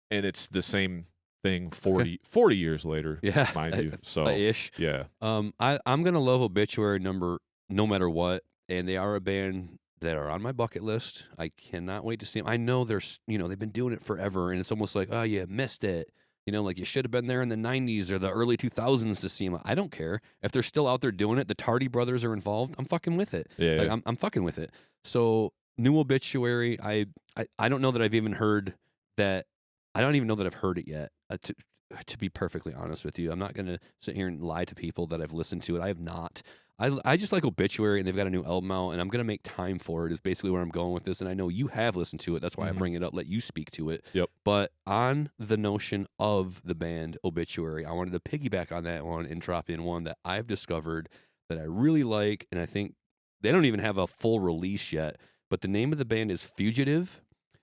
and it's the same thing 40 years later, mind you. So, ish. Yeah. I'm going to love Obituary no matter what, and they are a band that are on my bucket list. I cannot wait to see them. I know they've been doing it forever, and it's almost like, oh, you missed it. You know, like you should have been there in the 90s or the early 2000s to see them. I don't care. If they're still out there doing it, the Tardy brothers are involved, I'm fucking with it. Yeah. Like, I'm fucking with it. So, new Obituary, I don't know that I've even heard that. I don't even know that I've heard it yet, to be perfectly honest with you. I'm not going to sit here and lie to people that I've listened to it. I have not. I just like Obituary, and they've got a new album out, and I'm going to make time for it is basically where I'm going with this. And I know you have listened to it. That's why I bring it up, let you speak to it. Yep. But on the notion of the band Obituary, I wanted to piggyback on that one and drop in one that I've discovered that I really like, and I think they don't even have a full release yet, but the name of the band is Fugitive.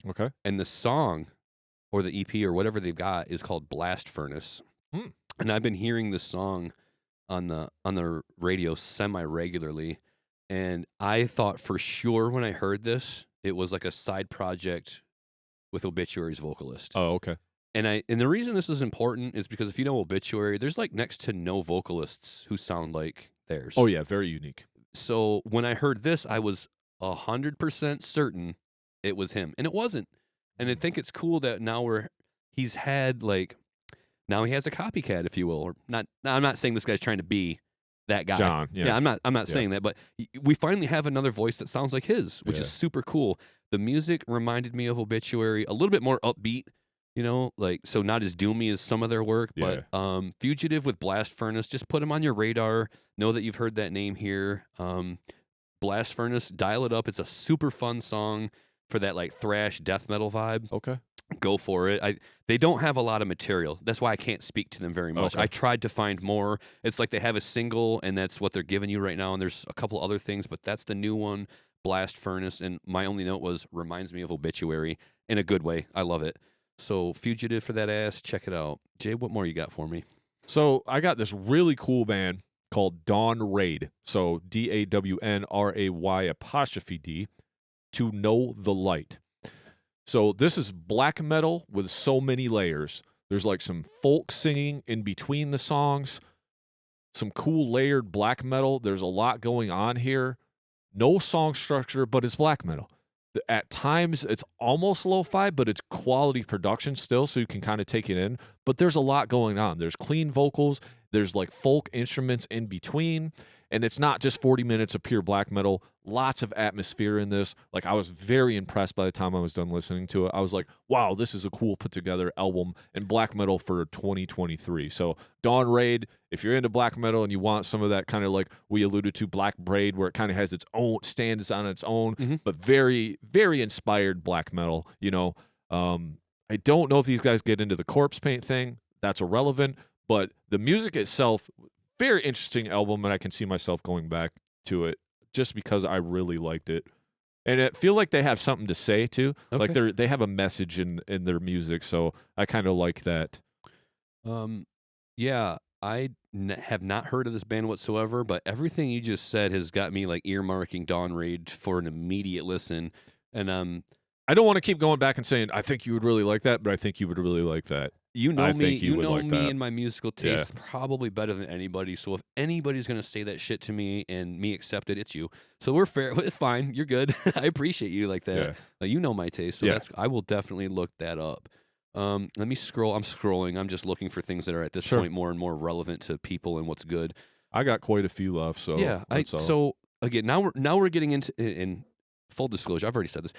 Okay. And the song or the EP or whatever they've got is called Blast Furnace. And I've been hearing this song on the radio semi-regularly, and I thought for sure when I heard this, it was like a side project with Obituary's vocalist. Oh, okay. And the reason this is important is because if you know Obituary, there's like next to no vocalists who sound like theirs. Oh, yeah, very unique. So when I heard this, I was 100% certain it was him, and it wasn't. And I think it's cool that now he's had like, now he has a copycat, if you will, or not. I'm not saying this guy's trying to be that guy. John, yeah. I'm not saying that, but we finally have another voice that sounds like his, which is super cool. The music reminded me of Obituary, a little bit more upbeat, You know, like, so not as doomy as some of their work, but Fugitive with Blast Furnace, just put them on your radar. Know that you've heard that name here. Blast Furnace, dial it up. It's a super fun song for that like thrash death metal vibe. Okay. Go for it. They don't have a lot of material. That's why I can't speak to them very much. Okay. I tried to find more. It's like they have a single, and that's what they're giving you right now, and there's a couple other things, but that's the new one, Blast Furnace, and my only note was, reminds me of Obituary in a good way. I love it. So Fugitive for that ass, check it out. Jay, what more you got for me? So I got this really cool band called Dawn Raid. So DAWNRAY''D, To Know the Light. So this is black metal with so many layers. There's like some folk singing in between the songs, some cool layered black metal. There's a lot going on here. No song structure, but it's black metal. At times, it's almost lo-fi, but it's quality production still, so you can kind of take it in. But there's a lot going on. There's clean vocals. There's like folk instruments in between. And it's not just 40 minutes of pure black metal. Lots of atmosphere in this. Like, I was very impressed by the time I was done listening to it. I was like, wow, this is a cool put-together album and black metal for 2023. So, Dawn Raid, if you're into black metal and you want some of that kind of like we alluded to, Black Braid, where it kind of has its own, stands on its own, but very, very inspired black metal, you know. I don't know if these guys get into the corpse paint thing. That's irrelevant. But the music itself, very interesting album, and I can see myself going back to it just because I really liked it. And I feel like they have something to say too. Okay. Like they have a message in their music, so I kind of like that. Yeah, I have not heard of this band whatsoever, but everything you just said has got me like earmarking Dawn Raid for an immediate listen. And I don't want to keep going back and saying I think you would really like that, but I think you would really like that. You know I me. think you would know like me that. and my musical taste probably better than anybody. So if anybody's gonna say that shit to me and me accept it, it's you. So we're fair. It's fine. You're good. I appreciate you like that. Yeah. Like, you know my taste. So I will definitely look that up. Let me scroll. I'm scrolling. I'm just looking for things that are at this point more and more relevant to people and what's good. I got quite a few left. So yeah. So again, now we're getting into in full disclosure. I've already said this.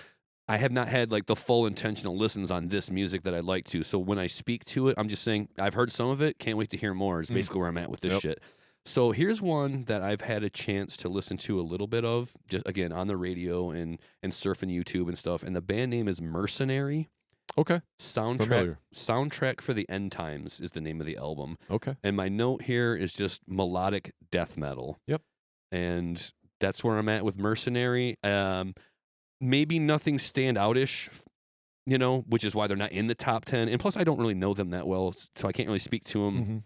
I have not had like the full intentional listens on this music that I'd like to. So when I speak to it, I'm just saying I've heard some of it. Can't wait to hear more is basically where I'm at with this shit. So here's one that I've had a chance to listen to a little bit of, just again on the radio and surfing YouTube and stuff. And the band name is Mercenary. Okay. Soundtrack for the End Times is the name of the album. Okay. And my note here is just melodic death metal. Yep. And that's where I'm at with Mercenary. Maybe nothing standout-ish, you know, which is why they're not in the top 10. And plus, I don't really know them that well, so I can't really speak to them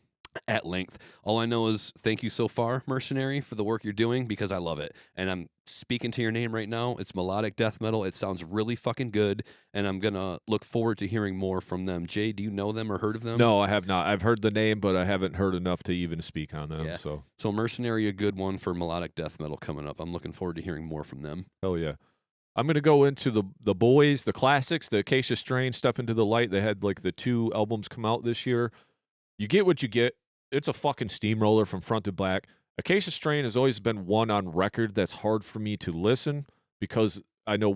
at length. All I know is thank you so far, Mercenary, for the work you're doing, because I love it. And I'm speaking to your name right now. It's melodic death metal. It sounds really fucking good, and I'm going to look forward to hearing more from them. Jay, do you know them or heard of them? No, I have not. I've heard the name, but I haven't heard enough to even speak on them. Yeah. So Mercenary, a good one for melodic death metal coming up. I'm looking forward to hearing more from them. hell yeah. I'm going to go into the boys, the classics, the Acacia Strain, Step Into the Light. They had like the 2 albums come out this year. You get what you get. It's a fucking steamroller from front to back. Acacia Strain has always been one on record that's hard for me to listen because I know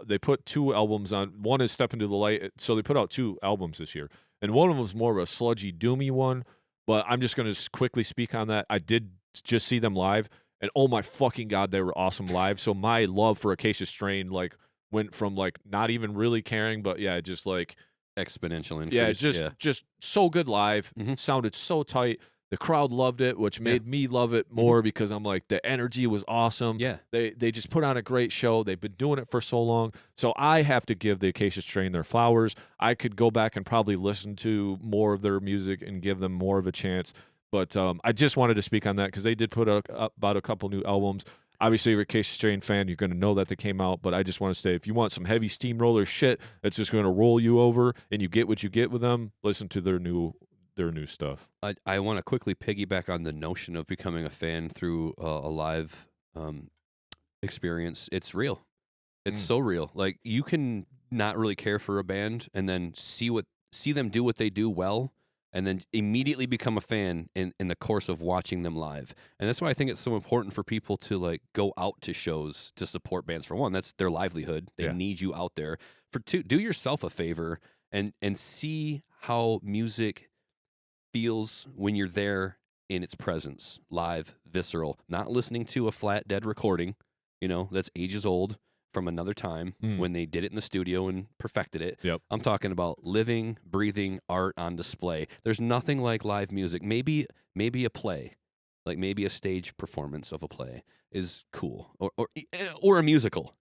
they put 2 albums on. One is Step Into the Light. So they put out 2 albums this year. And one of them was more of a sludgy, doomy one. But I'm just going to quickly speak on that. I did just see them live. And oh my fucking God, they were awesome live. So my love for Acacia Strain like went from like not even really caring, but yeah, just like exponential increase. Yeah, just so good live. Sounded so tight. The crowd loved it, which made me love it more because I'm like the energy was awesome. Yeah, they just put on a great show. They've been doing it for so long. So I have to give the Acacia Strain their flowers. I could go back and probably listen to more of their music and give them more of a chance. But I just wanted to speak on that because they did put out about a couple new albums. Obviously, if you're a Acacia Strain fan, you're going to know that they came out. But I just want to say, if you want some heavy steamroller shit that's just going to roll you over and you get what you get with them, listen to their new stuff. I want to quickly piggyback on the notion of becoming a fan through a live experience. It's real. It's so real. Like, you can not really care for a band and then see them do what they do well, and then immediately become a fan in the course of watching them live. And that's why I think it's so important for people to like go out to shows to support bands. For one, that's their livelihood. They need you out there. For two, do yourself a favor and see how music feels when you're there in its presence, live, visceral, not listening to a flat dead recording, that's ages old from another time when they did it in the studio and perfected it. Yep. I'm talking about living, breathing art on display. There's nothing like live music. Maybe a play, like maybe a stage performance of a play is cool, or a musical,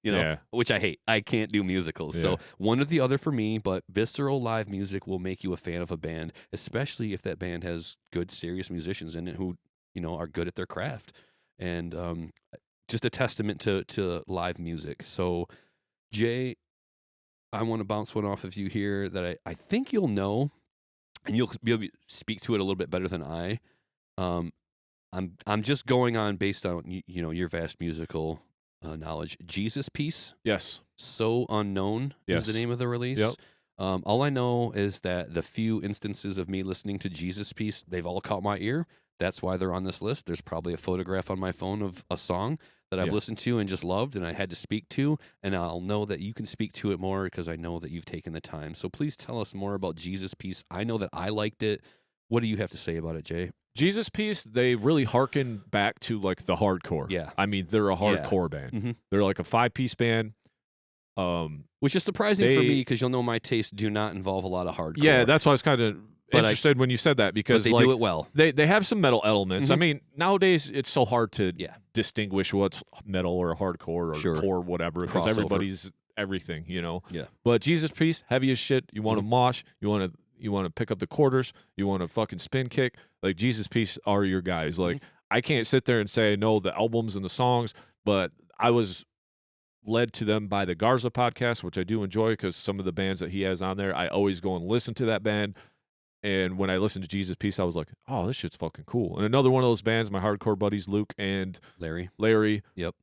which I hate. I can't do musicals. Yeah. So one or the other for me, but visceral live music will make you a fan of a band, especially if that band has good, serious musicians in it who, are good at their craft. And just a testament to live music. So, Jay, I want to bounce one off of you here that I think you'll know, and you'll be able to speak to it a little bit better than I. I'm just going on based on your vast musical knowledge. Jesus Piece. Yes. So Unknown is the name of the release. Yep. All I know is that the few instances of me listening to Jesus Piece, they've all caught my ear. That's why they're on this list. There's probably a photograph on my phone of a song that I've listened to and just loved and I had to speak to, and I'll know that you can speak to it more because I know that you've taken the time. So please tell us more about Jesus Piece. I know that I liked it. What do you have to say about it, Jay? Jesus Piece, they really harken back to like the hardcore. Yeah. I mean, they're a hardcore band. Mm-hmm. They're like a 5-piece band. Which is surprising for me because you'll know my tastes do not involve a lot of hardcore. Yeah, that's why I was kind of interested when you said that because they do it well. They have some metal elements. Mm-hmm. I mean, nowadays it's so hard to distinguish what's metal or hardcore or core whatever because everybody's everything, Yeah. But Jesus Piece, heavy as shit. You want to mosh. You want to pick up the quarters. You want to fucking spin kick. Like Jesus Piece are your guys. Like I can't sit there and say no the albums and the songs, but I was led to them by the Garza podcast, which I do enjoy because some of the bands that he has on there, I always go and listen to that band. And when I listened to Jesus Piece, I was like, oh, this shit's fucking cool. And another one of those bands, my hardcore buddies, Luke and Larry. Yep.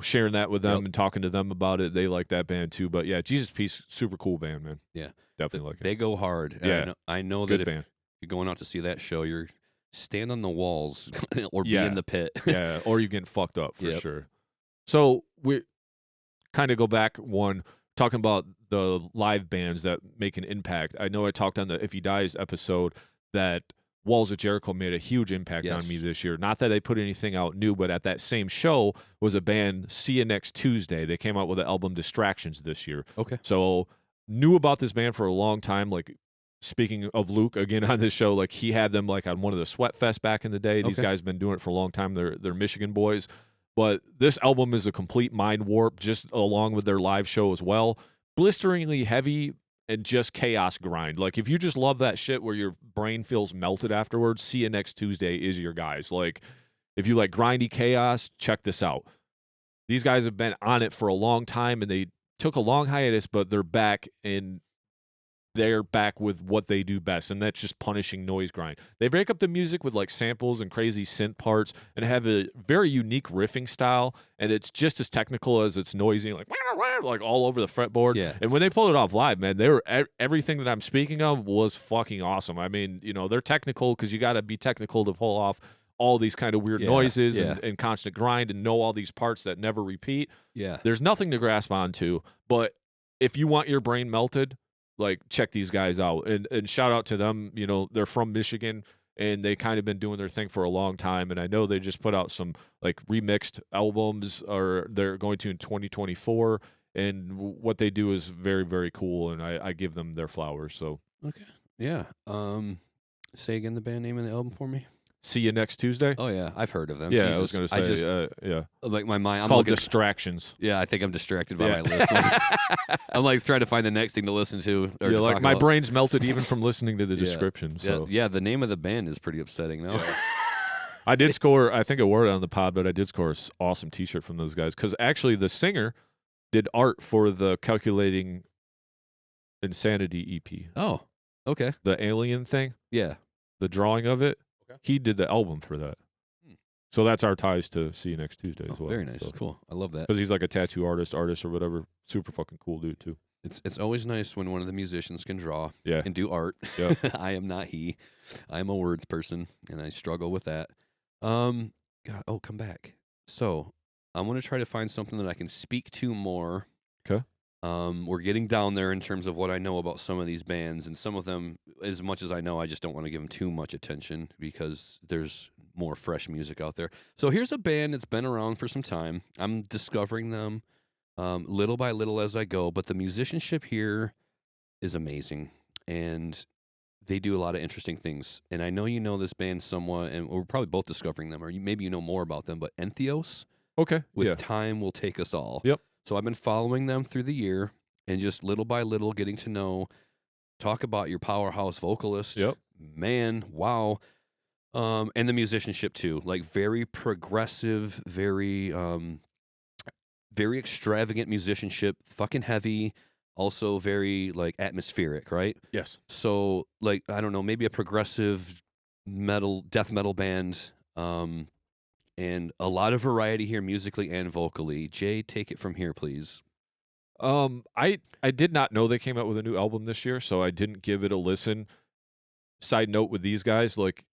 Sharing that with them and talking to them about it. They like that band too. But yeah, Jesus Piece, super cool band, man. Yeah. Definitely like it. They go hard. Yeah. I know Good that band. if you're going out to see that show, you're stand on the walls or be in the pit. Yeah, or you're getting fucked up for sure. So we kind of go back talking about the live bands that make an impact. I know I talked on the If He Dies episode that Walls of Jericho made a huge impact on me this year. Not that they put anything out new, but at that same show was a band, See You Next Tuesday. They came out with the album Distractions this year. Okay. So knew about this band for a long time. Like speaking of Luke again on this show, like he had them like on one of the Sweat Fest back in the day. These guys have been doing it for a long time. They're Michigan boys. But this album is a complete mind warp, just along with their live show as well. Blisteringly heavy and just chaos grind. Like, if you just love that shit where your brain feels melted afterwards, See You Next Tuesday is your guys. Like, if you like grindy chaos, check this out. These guys have been on it for a long time, and they took a long hiatus, but they're back, and they're back with what they do best, and that's just punishing noise grind. They break up the music with like samples and crazy synth parts and have a very unique riffing style, and it's just as technical as it's noisy, like all over the fretboard. Yeah. And when they pulled it off live, man, they were everything that I'm speaking of was fucking awesome. I mean, they're technical because you got to be technical to pull off all these kind of weird noises and constant grind and know all these parts that never repeat. Yeah. There's nothing to grasp onto, but if you want your brain melted, like, check these guys out and shout out to them. They're from Michigan and they kind of been doing their thing for a long time. And I know they just put out some like remixed albums, or they're going to in 2024. And what they do is very, very cool. And I give them their flowers. So, okay. Yeah. Say again the band name of the album for me. See You Next Tuesday. Oh yeah, I've heard of them. Yeah, Jesus. I was going to say, yeah. Like my mind, it's I'm called looking, Distractions. Yeah, I think I'm distracted by my list. I'm like trying to find the next thing to listen to. Or to like talk my about. brain's melted even from listening to the description. So yeah, the name of the band is pretty upsetting though. Yeah. I did score. I think I wore it on the pod, but I did score an awesome T-shirt from those guys because actually the singer did art for the Calculating Insanity EP. Oh, okay. The alien thing. Yeah. The drawing of it. Okay. He did the album for that. So that's our ties to See You Next Tuesday as well. Very nice. So. Cool. I love that. Because he's like a tattoo artist or whatever. Super fucking cool dude too. It's always nice when one of the musicians can draw and do art. Yeah. I am not he. I am a words person, and I struggle with that. God, come back. So I want to try to find something that I can speak to more. Okay. We're getting down there in terms of what I know about some of these bands, and some of them, as much as I know, I just don't want to give them too much attention because there's more fresh music out there. So here's a band that's been around for some time. I'm discovering them little by little as I go, but the musicianship here is amazing, and they do a lot of interesting things. And I know you know this band somewhat, and we're probably both discovering them, or maybe you know more about them, but Entheos, Okay. with Time Will Take Us All. Yep. So I've been following them through the year and just little by little getting to know, talk about your powerhouse vocalist. Yep. Man, wow. And the musicianship too. Like very progressive, very very extravagant musicianship, fucking heavy, also very like atmospheric, right? Yes. So like I don't know, maybe a progressive death metal band. And a lot of variety here musically and vocally. Jay, take it from here, please. I did not know they came out with a new album this year, so I didn't give it a listen. Side note with these guys, like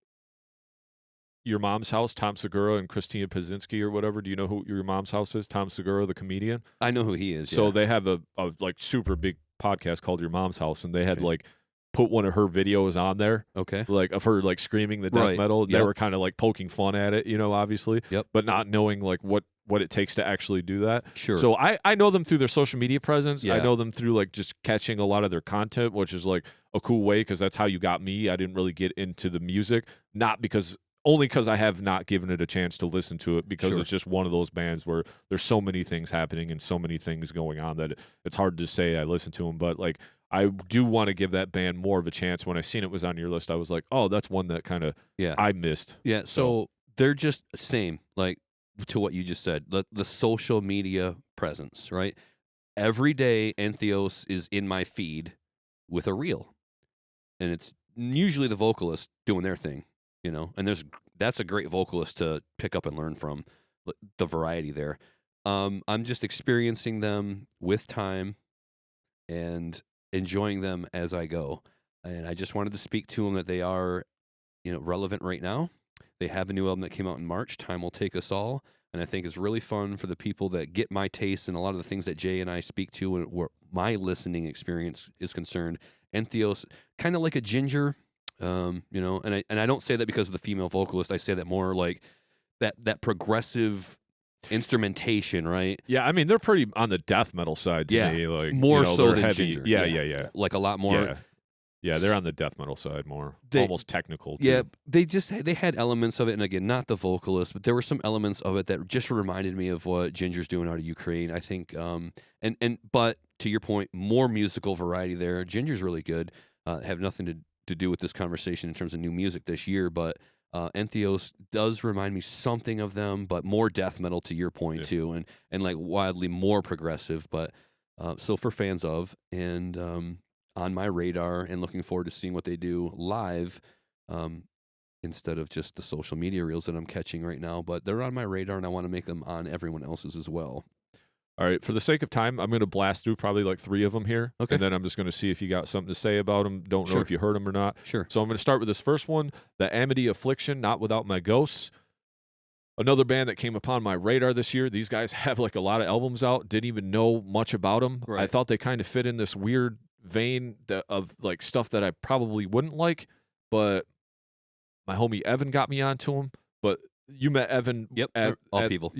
Your Mom's House, Tom Segura and Christina Pazynski or whatever. Do you know who Your Mom's House is? Tom Segura, the comedian. I know who he is. So yeah. they have a like super big podcast called Your Mom's House, and they had like put one of her videos on there, like of her like screaming the death metal. They were kind of like poking fun at it, you know, obviously, but not knowing like what it takes to actually do that. Sure. So I know them through their social media presence. Yeah. I know them through like just catching a lot of their content, which is like a cool way because that's how you got me. I didn't really get into the music, only because I have not given it a chance to listen to it because it's just one of those bands where there's so many things happening and so many things going on that it's hard to say I listen to them. But like I do want to give that band more of a chance. When I seen it was on your list, I was like, oh, that's one that kind of I missed. Yeah, so they're just same, like to what you just said, the social media presence, right? Every day, Entheos is in my feed with a reel, and it's usually the vocalist doing their thing, you know. And that's a great vocalist to pick up and learn from, the variety there. I'm just experiencing them with time and enjoying them as I go, and I just wanted to speak to them that they are, you know, relevant right now. They have a new album that came out in March, Time Will Take Us All, and I think it's really fun for the people that get my taste and a lot of the things that Jay and I speak to and where my listening experience is concerned. Entheos, kind of like a Ginger, you know, and I don't say that because of the female vocalist. I say that more like that progressive instrumentation, right? Yeah, I mean they're pretty on the death metal side to me, like more so than heavy. Ginger. Yeah. Like a lot more. Yeah, they're on the death metal side more, almost technical. Too. Yeah, they had elements of it, and again, not the vocalist, but there were some elements of it that just reminded me of what Ginger's doing out of Ukraine. I think, but to your point, more musical variety there. Ginger's really good. Have nothing to do with this conversation in terms of new music this year, but Entheos does remind me something of them, but more death metal to your point too, and like wildly more progressive. But so for fans of and. On my radar and looking forward to seeing what they do live instead of just the social media reels that I'm catching right now. But they're on my radar, and I want to make them on everyone else's as well. All right. For the sake of time, I'm going to blast through probably like 3 of them here. Okay. And then I'm just going to see if you got something to say about them. Don't know if you heard them or not. Sure. So I'm going to start with this first one, The Amity Affliction, Not Without My Ghosts. Another band that came upon my radar this year. These guys have like a lot of albums out. Didn't even know much about them. Right. I thought they kind of fit in this weird vein of like stuff that I probably wouldn't like, but my homie Evan got me onto them. But you met Evan at Upheaval.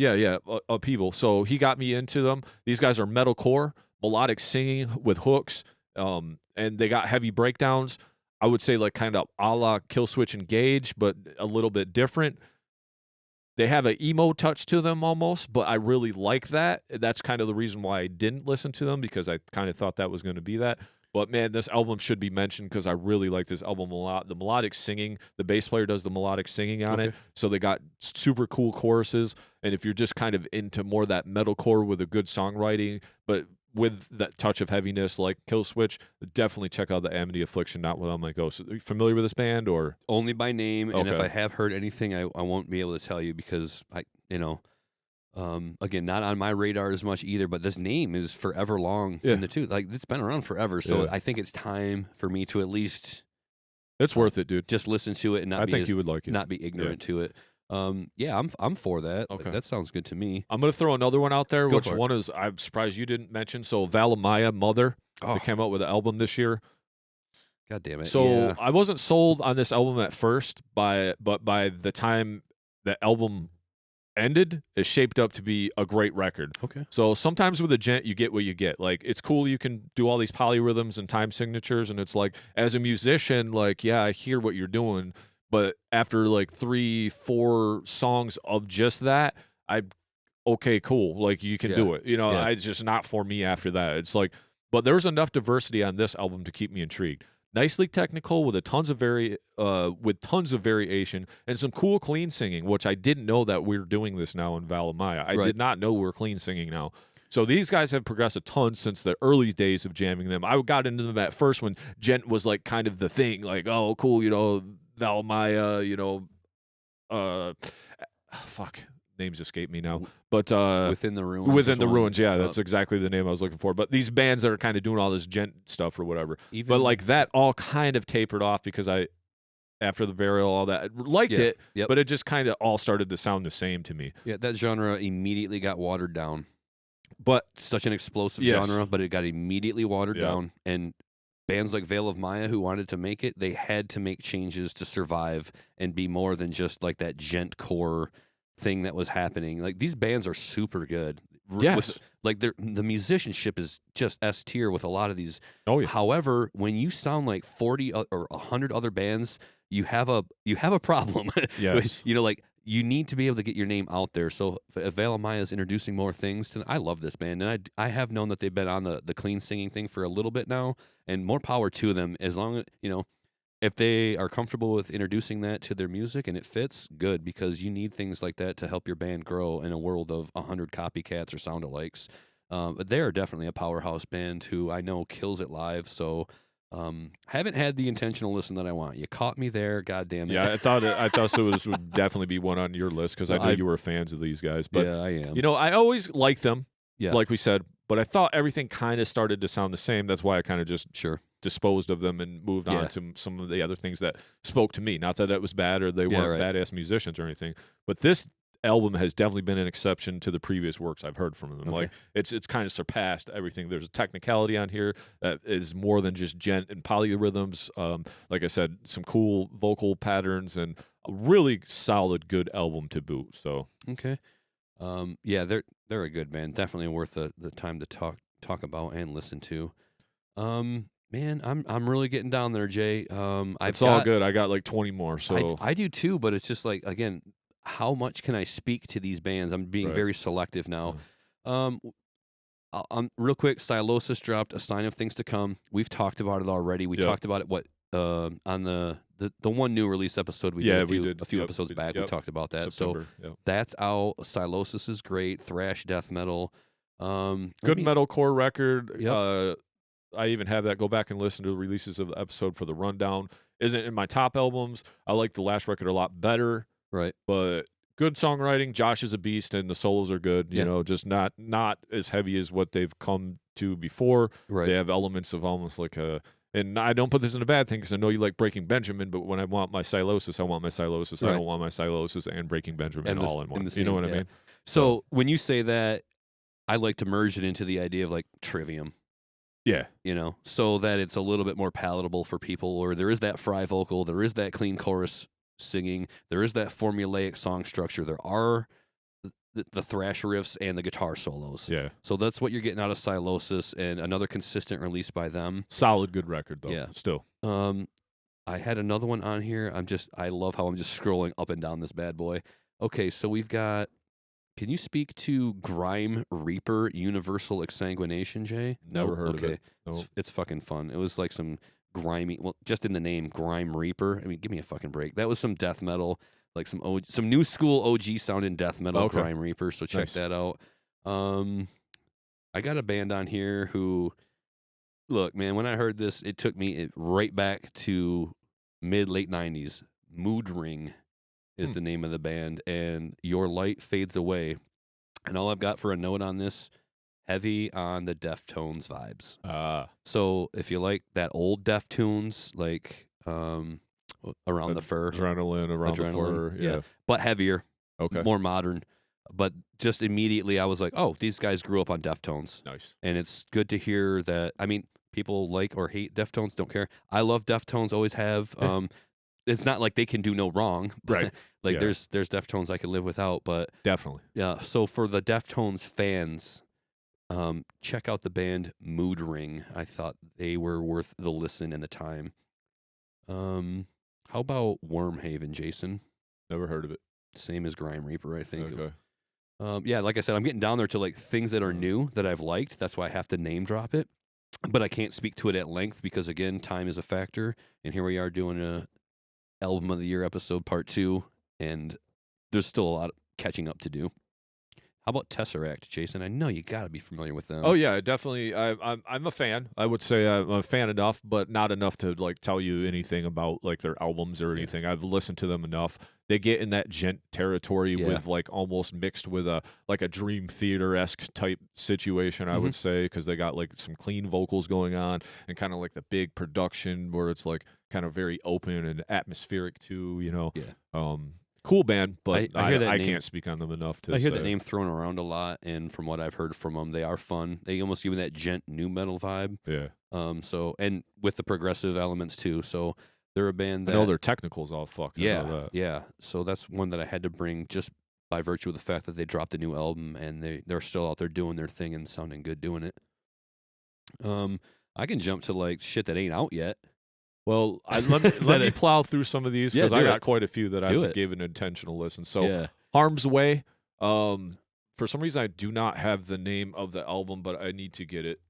Upheaval. So he got me into them. These guys are metalcore, melodic singing with hooks, and they got heavy breakdowns. I would say like kind of a la Killswitch Engage, but a little bit different. They have an emo touch to them almost, but I really like that. That's kind of the reason why I didn't listen to them, because I kind of thought that was going to be that. But, man, this album should be mentioned because I really like this album a lot. The melodic singing, the bass player does the melodic singing on it, so they got super cool choruses. And if you're just kind of into more that metalcore with a good songwriting, but with that touch of heaviness like Killswitch, definitely check out The Amity Affliction, Not Without My Ghosts. Are you familiar with this band? Or only by name, and if I have heard anything, I won't be able to tell you because again, not on my radar as much either, but this name is forever long in the two. Like, it's been around forever, so I think it's time for me to at least... It's worth it, dude. Just listen to it and not think you would like it. Not be ignorant to it. Yeah, I'm for that. Okay. Like, that sounds good to me. I'm going to throw another one out there, Go which for it. one is I'm surprised you didn't mention. So Valamaya Mother, Oh, they came out with an album this year. God damn it. So yeah. I wasn't sold on this album at first, but by the time the album ended, it shaped up to be a great record. Okay. So sometimes with a gent, you get what you get. Like, it's cool you can do all these polyrhythms and time signatures, and it's like, as a musician, like, yeah, I hear what you're doing, but after like 3-4 songs of just that, okay, cool. Like, you can do it. You know, it's just not for me after that. It's like, but there's enough diversity on this album to keep me intrigued. Nicely technical with tons of variation and some cool clean singing, which I didn't know that we're doing this now in Valamaya. I did not know we're clean singing now. So these guys have progressed a ton since the early days of jamming them. I got into them at first when gent was like kind of the thing, like, oh, cool, you know, Valamaya, you know, fuck. Names escape me now, but Within the Ruins. Within the Ruins, yeah, that's exactly the name I was looking for. But these bands that are kind of doing all this gent stuff or whatever, but like that all kind of tapered off because after the burial, all that, liked it, but it just kind of all started to sound the same to me. Yeah, that genre immediately got watered down. But such an explosive genre, but it got immediately watered down. And bands like Veil of Maya, who wanted to make it, they had to make changes to survive and be more than just like that gent core thing that was happening. Like, these bands are super good. Yes. Like, the musicianship is just S tier with a lot of these. Oh, yeah. However, when you sound like 40 or 100 other bands, you have a problem. Yes. You know, like, you need to be able to get your name out there. So if Veil of Maya is introducing more things I love this band, and I have known that they've been on the clean singing thing for a little bit now, and more power to them. As long as, you know, if they are comfortable with introducing that to their music and it fits, good, because you need things like that to help your band grow in a world of 100 copycats or sound-alikes. But they are definitely a powerhouse band who I know kills it live, so haven't had the intentional listen that I want. You caught me there, goddamn it. Yeah, I thought so. This would definitely be one on your list because I know you were fans of these guys. But yeah, I am. You know, I always liked them, yeah. like we said, but I thought everything kind of started to sound the same. That's why I kind of just disposed of them and moved on to some of the other things that spoke to me. Not that it was bad or they weren't badass musicians or anything, but this album has definitely been an exception to the previous works I've heard from them. Okay. Like, it's kind of surpassed everything. There's a technicality on here that is more than just gent and polyrhythms. Like I said, some cool vocal patterns and a really solid, good album to boot. So okay, yeah, they're a good band. Definitely worth the time to talk about and listen to. Man, I'm really getting down there, Jay. It's all good. I got like 20 more. So I do too, but it's just like, again, how much can I speak to these bands? I'm being very selective now. Real quick, Stylosis dropped A Sign of Things to Come. We've talked about it already. We talked about it on the one new release episode we did a few episodes back. We talked about that. September. So that's out. Stylosis is great. Thrash death metal. Good metalcore record. I even have that. Go back and listen to the releases of the episode for the rundown. Isn't in my top albums. I like the last record a lot better. Right. But good songwriting. Josh is a beast, and the solos are good. You know, just not as heavy as what they've come to before. Right. They have elements of almost like a. And I don't put this in a bad thing because I know you like Breaking Benjamin, but when I want my Stylosis, I want my Stylosis. I don't want my Stylosis and Breaking Benjamin all in one. You know what I mean? So when you say that, I like to merge it into the idea of like Trivium. Yeah. You know, so that it's a little bit more palatable for people, or there is that fry vocal, there is that clean chorus singing, there is that formulaic song structure, there are the thrash riffs and the guitar solos. Yeah. So that's what you're getting out of Stylosis, and another consistent release by them. Solid good record, though. Yeah. Still. I had another one on here. I love how I'm just scrolling up and down this bad boy. Okay, so we've got, can you speak to Grime Reaper Universal Exsanguination, Jay? Never heard of it. Nope. It's fucking fun. It was like some grimy, well, just in the name, Grime Reaper. I mean, give me a fucking break. That was some death metal, like some new school OG sounding death metal, Grime Reaper, so check that out. I got a band on here who, look, man, when I heard this, it took me right back to mid-late 90s. Mood Ring is the name of the band, and Your Light Fades Away. And all I've got for a note on this, heavy on the Deftones vibes. So if you like that old Deftones, like around the fur. Adrenaline around the fur. Yeah. But heavier. Okay. More modern. But just immediately I was like, oh, these guys grew up on Deftones. Nice. And it's good to hear that. I mean, people like or hate Deftones, don't care. I love Deftones, always have. It's not like they can do no wrong. Right. Like there's Deftones I could live without, but definitely. Yeah. So for the Deftones fans, check out the band Mood Ring. I thought they were worth the listen and the time. How about Wormhaven, Jason? Never heard of it. Same as Grime Reaper, I think. Okay. Yeah, like I said, I'm getting down there to like things that are new that I've liked. That's why I have to name drop it. But I can't speak to it at length because, again, time is a factor. And here we are doing a Album of the Year episode part 2, and there's still a lot catching up to do. How about Tesseract, Jason? I know you got to be familiar with them. Oh yeah, definitely. I'm a fan. I would say I'm a fan enough, but not enough to like tell you anything about like their albums or anything. I've listened to them enough. They get in that gent territory with like almost mixed with a like a Dream Theater-esque type situation. I would say because they got like some clean vocals going on and kind of like the big production where it's like kind of very open and atmospheric too. You know. Yeah. Cool band, but I hear that I name. can't speak on them enough to I hear say. that name thrown around a lot, and from what I've heard from them, they are fun. They almost give me that gent new metal vibe. Yeah. So and with the progressive elements too. So they're a band that I know their technicals all fucking. Yeah. So that's one that I had to bring just by virtue of the fact that they dropped a new album and they're still out there doing their thing and sounding good doing it. I can jump to like shit that ain't out yet. Well, let me plow through some of these because I got quite a few that I gave an intentional listen. So, Harm's Way. For some reason, I do not have the name of the album, but I need to get it.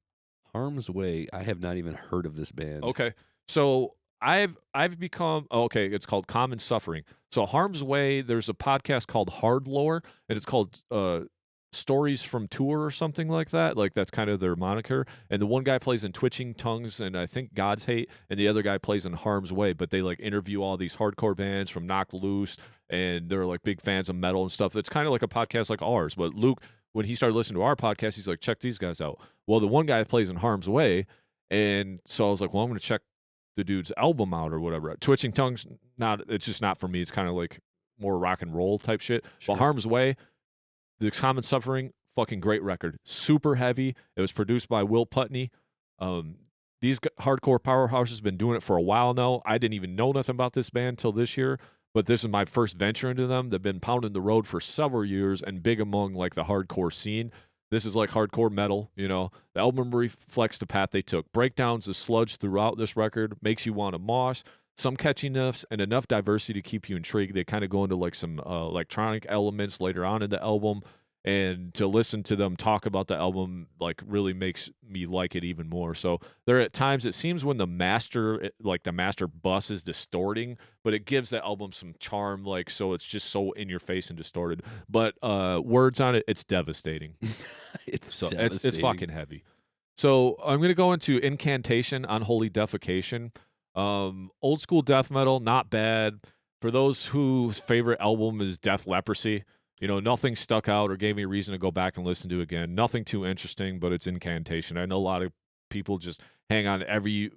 Harm's Way. I have not even heard of this band. Okay, so I've become it's called Common Suffering. So Harm's Way. There's a podcast called Hard Lore, and it's called Stories from Tour or something like that. Like that's kind of their moniker. And the one guy plays in Twitching Tongues and I think God's Hate, and the other guy plays in Harm's Way. But they like interview all these hardcore bands from Knocked Loose, and they're like big fans of metal and stuff. It's kind of like a podcast like ours. But Luke, when he started listening to our podcast, he's like, check these guys out. Well, the one guy plays in Harm's Way, and so I was like, well, I'm going to check the dude's album out or whatever. Twitching Tongues, it's just not for me. It's kind of like more rock and roll type shit. Sure. But Harm's Way, The Common Suffering, fucking great record. Super heavy. It was produced by Will Putney. These hardcore powerhouses have been doing it for a while now. I didn't even know nothing about this band till this year, but this is my first venture into them. They've been pounding the road for several years and big among like the hardcore scene. This is like hardcore metal, you know. The album reflects the path they took. Breakdowns of sludge throughout this record, makes you want to mosh. Some catchiness and enough diversity to keep you intrigued. They kind of go into like some electronic elements later on in the album, and to listen to them talk about the album like really makes me like it even more. So there are at times it seems when the master bus is distorting, but it gives the album some charm, like so it's just so in your face and distorted. But words on it, it's devastating. It's it's fucking heavy. So I'm gonna go into Incantation, Unholy Defecation. Old school death metal, not bad. For those whose favorite album is Death Leprosy, you know, nothing stuck out or gave me a reason to go back and listen to it again. Nothing too interesting, but it's Incantation. I know a lot of people just hang on every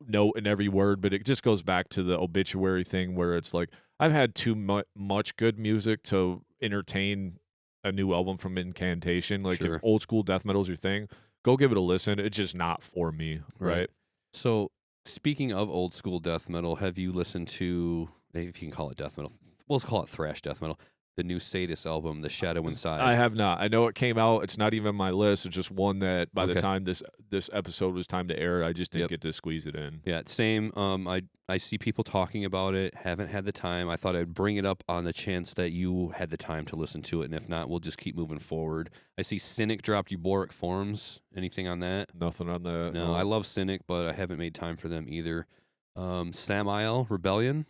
note and every word, but it just goes back to the obituary thing where it's like, I've had too much good music to entertain a new album from Incantation. Like, if old school death metal is your thing, go give it a listen. It's just not for me, right? So, speaking of old school death metal, have you listened to, if you can call it death metal, let's call it thrash death metal, the new Sadist album, The Shadow Inside? I have not. I know it came out. It's not even on my list. It's just one that by the time this episode was time to air, I just didn't get to squeeze it in. Yeah, same. I see people talking about it. Haven't had the time. I thought I'd bring it up on the chance that you had the time to listen to it, and if not, we'll just keep moving forward. I see Cynic dropped Euphoric Forms. Anything on that? Nothing on that. No, I love Cynic, but I haven't made time for them either. Samael Rebellion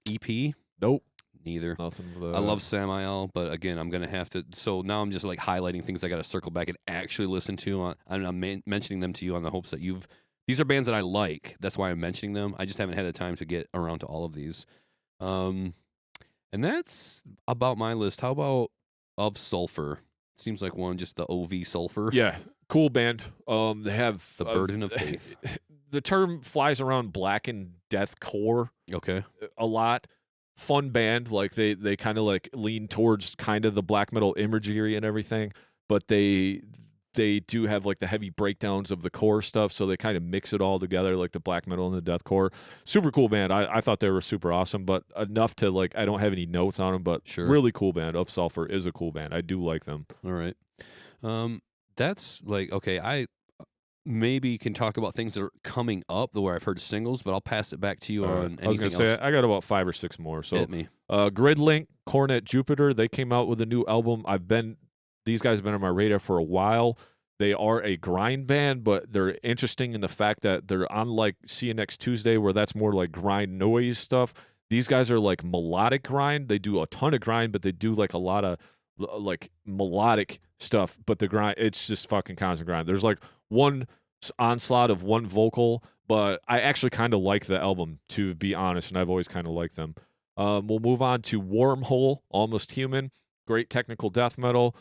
EP. Nope. Neither. Nothing for that. I love Samael, but again, I'm going to have to. So now I'm just like highlighting things I got to circle back and actually listen to. I'm mentioning them to you on the hopes that these are bands that I like. That's why I'm mentioning them. I just haven't had the time to get around to all of these. And that's about my list. How about Of Sulfur? Seems like one, just the OV Sulfur. Yeah, cool band. They have The Burden of Faith. The term flies around black and deathcore. Okay. a lot. Fun band, like they kind of like lean towards kind of the black metal imagery and everything, but they do have like the heavy breakdowns of the core stuff, so they kind of mix it all together, like the black metal and the deathcore. Super cool band. I thought they were super awesome, but enough to like I don't have any notes on them, but really cool band. Of Sulfur is a cool band. I do like them. All right, that's like okay. I maybe can talk about things that are coming up where I've heard singles, but I'll pass it back to you on anything I was going to say, I got about 5 or 6 more. So, hit me. Gridlink, Cornet Jupiter, they came out with a new album. These guys have been on my radar for a while. They are a grind band, but they're interesting in the fact that they're unlike See You Next Tuesday, where that's more like grind noise stuff. These guys are like melodic grind. They do a ton of grind, but they do like a lot of like melodic stuff, but the grind, it's just fucking constant grind. There's like one onslaught of one vocal, but I actually kind of like the album, to be honest, and I've always kind of liked them. We'll move on to Wormhole, Almost Human. Great technical death metal.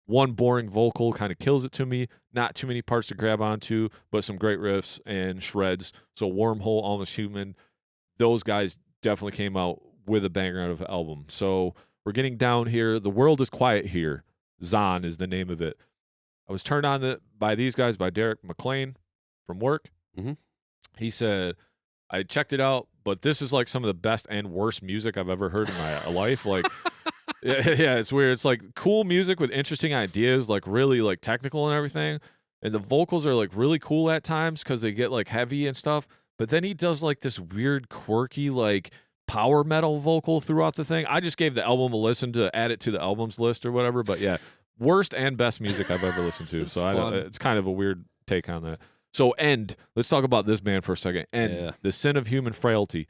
One boring vocal kind of kills it to me. Not too many parts to grab onto, but some great riffs and shreds. So Wormhole, Almost Human, those guys definitely came out with a banger of an album. So we're getting down here. The World is Quiet Here. Zon is the name of it. I was turned on by these guys, by Derek McLean from work. Mm-hmm. He said, I checked it out, but this is like some of the best and worst music I've ever heard in my life. Like, yeah, it's weird. It's like cool music with interesting ideas, like really like technical and everything. And the vocals are like really cool at times because they get like heavy and stuff. But then he does like this weird, quirky, like power metal vocal throughout the thing. I just gave the album a listen to add it to the albums list or whatever. But yeah, worst and best music I've ever listened to. So it's kind of a weird take on that. So End. Let's talk about this band for a second. End. Yeah. The Sin of Human Frailty.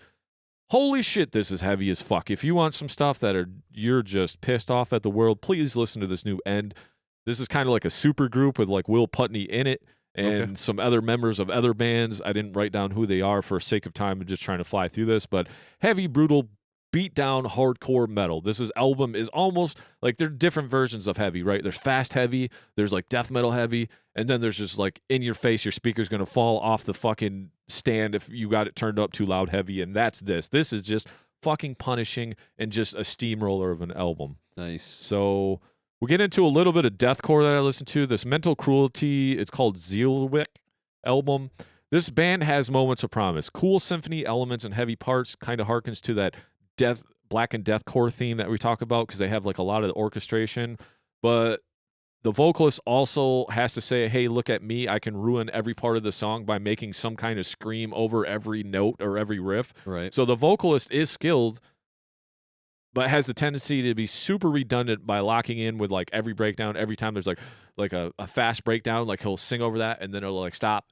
Holy shit, this is heavy as fuck. If you want some stuff you're just pissed off at the world, please listen to this new End. This is kind of like a super group with like Will Putney in it and some other members of other bands. I didn't write down who they are for sake of time and just trying to fly through this, but heavy, brutal, beat down hardcore metal. This album is almost like there are different versions of heavy, right? There's fast heavy, there's like death metal heavy, and then there's just like in your face, your speaker's going to fall off the fucking stand if you got it turned up too loud heavy, and that's this. This is just fucking punishing and just a steamroller of an album. Nice. So we'll get into a little bit of deathcore that I listened to. This Mental Cruelty, it's called Zielwick album. This band has moments of promise. Cool symphony elements and heavy parts, kind of harkens to that black and deathcore theme that we talk about because they have like a lot of the orchestration, but the vocalist also has to say, hey, look at me, I can ruin every part of the song by making some kind of scream over every note or every riff. Right. So the vocalist is skilled, but has the tendency to be super redundant by locking in with like every breakdown. Every time there's like a fast breakdown, like he'll sing over that and then it'll like stop.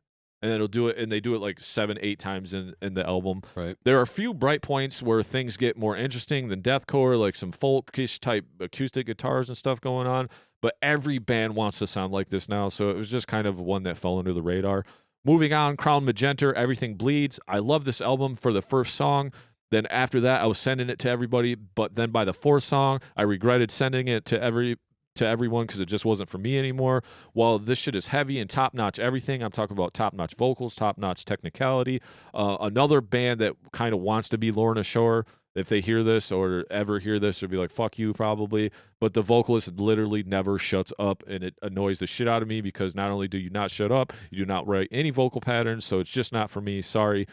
And then it'll do it, and they do it like 7-8 times in the album. Right. There are a few bright points where things get more interesting than deathcore, like some folkish type acoustic guitars and stuff going on. But every band wants to sound like this now, so it was just kind of one that fell under the radar. Moving on, Crown Magenta, Everything Bleeds. I love this album for the first song. Then after that, I was sending it to everybody. But then by the fourth song, I regretted sending it to everyone because it just wasn't for me anymore. While this shit is heavy and top-notch everything, I'm talking about top-notch vocals, top-notch technicality. Another band that kind of wants to be Lorna Shore, if they hear this or ever hear this, they'll be like, fuck you, probably. But the vocalist literally never shuts up, and it annoys the shit out of me because not only do you not shut up, you do not write any vocal patterns, so it's just not for me. Sorry.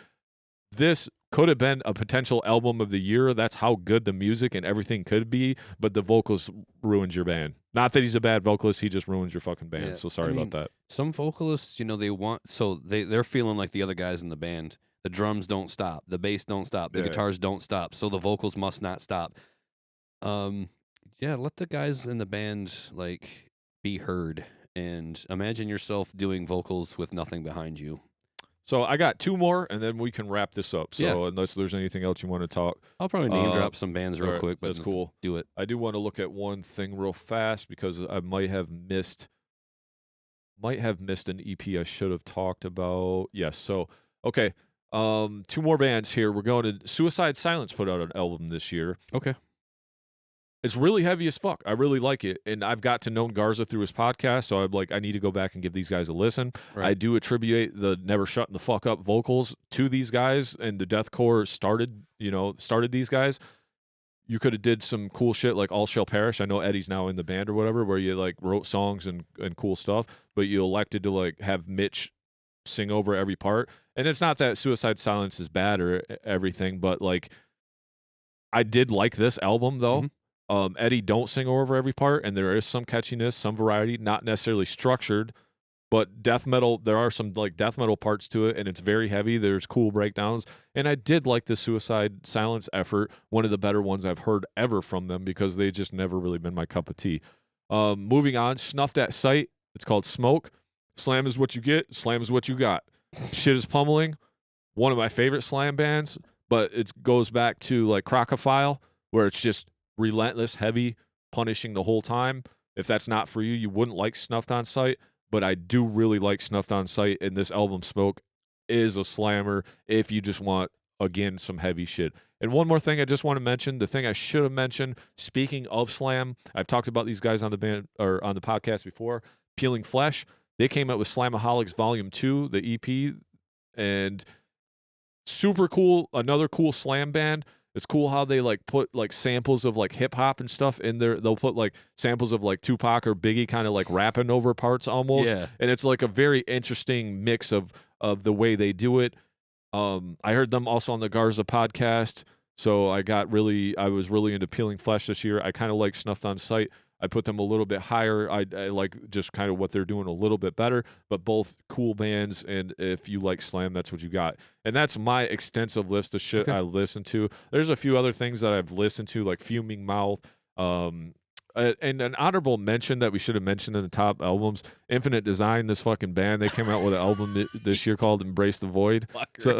This could have been a potential album of the year. That's how good the music and everything could be, but the vocals ruins your band. Not that he's a bad vocalist, he just ruins your fucking band. Yeah, so sorry about that. Some vocalists, they're feeling like the other guys in the band. The drums don't stop, the bass don't stop, the guitars don't stop, so the vocals must not stop. Let the guys in the band like be heard, and imagine yourself doing vocals with nothing behind you. So I got 2 more, and then we can wrap this up. So unless there's anything else you want to talk. I'll probably name drop some bands real quick, but that's cool. Do it. I do want to look at one thing real fast because I might have missed an EP I should have talked about. Yes, so, okay. 2 more bands here. We're going to Suicide Silence put out an album this year. Okay. It's really heavy as fuck. I really like it. And I've got to know Garza through his podcast, so I'm like, I need to go back and give these guys a listen. Right. I do attribute the never shutting the fuck up vocals to these guys, and the deathcore started these guys. You could have did some cool shit like All Shall Perish. I know Eddie's now in the band or whatever, where you like wrote songs and cool stuff, but you elected to like have Mitch sing over every part. And it's not that Suicide Silence is bad or everything, but like I did like this album though. Eddie don't sing over every part, and there is some catchiness, some variety, not necessarily structured, but death metal, there are some like death metal parts to it, and it's very heavy. There's cool breakdowns, and I did like the Suicide Silence effort, one of the better ones I've heard ever from them, because they just never really been my cup of tea. Moving on, Snuff That Sight. It's called Smoke. Slam is what you get, slam is what you got. Shit is pummeling. One of my favorite slam bands, but it goes back to like Crocofile, where it's just relentless, heavy, punishing the whole time. If that's not for you, you wouldn't like Snuffed on Sight, but I do really like Snuffed on Sight, and this album Smoke is a slammer if you just want, again, some heavy shit. And one more thing I just want to mention, the thing I should have mentioned, speaking of slam, I've talked about these guys on the band or on the podcast before, Peeling Flesh. They came out with Slamaholics Volume 2, the EP, and super cool, another cool slam band. It's cool how they like put like samples of like hip hop and stuff in there. They'll put like samples of like Tupac or Biggie kind of like rapping over parts almost. Yeah. And it's like a very interesting mix of the way they do it. I heard them also on the Garza podcast. So I was really into Peeling Flesh this year. I kind of like Snuffed on Sight. I put them a little bit higher. I like just kind of what they're doing a little bit better, but both cool bands. And if you like slam, that's what you got. And that's my extensive list of shit I listen to. There's a few other things that I've listened to, like Fuming Mouth. And an honorable mention that we should have mentioned in the top albums, Infinite Design, this fucking band. They came out with an album this year called Embrace the Void. So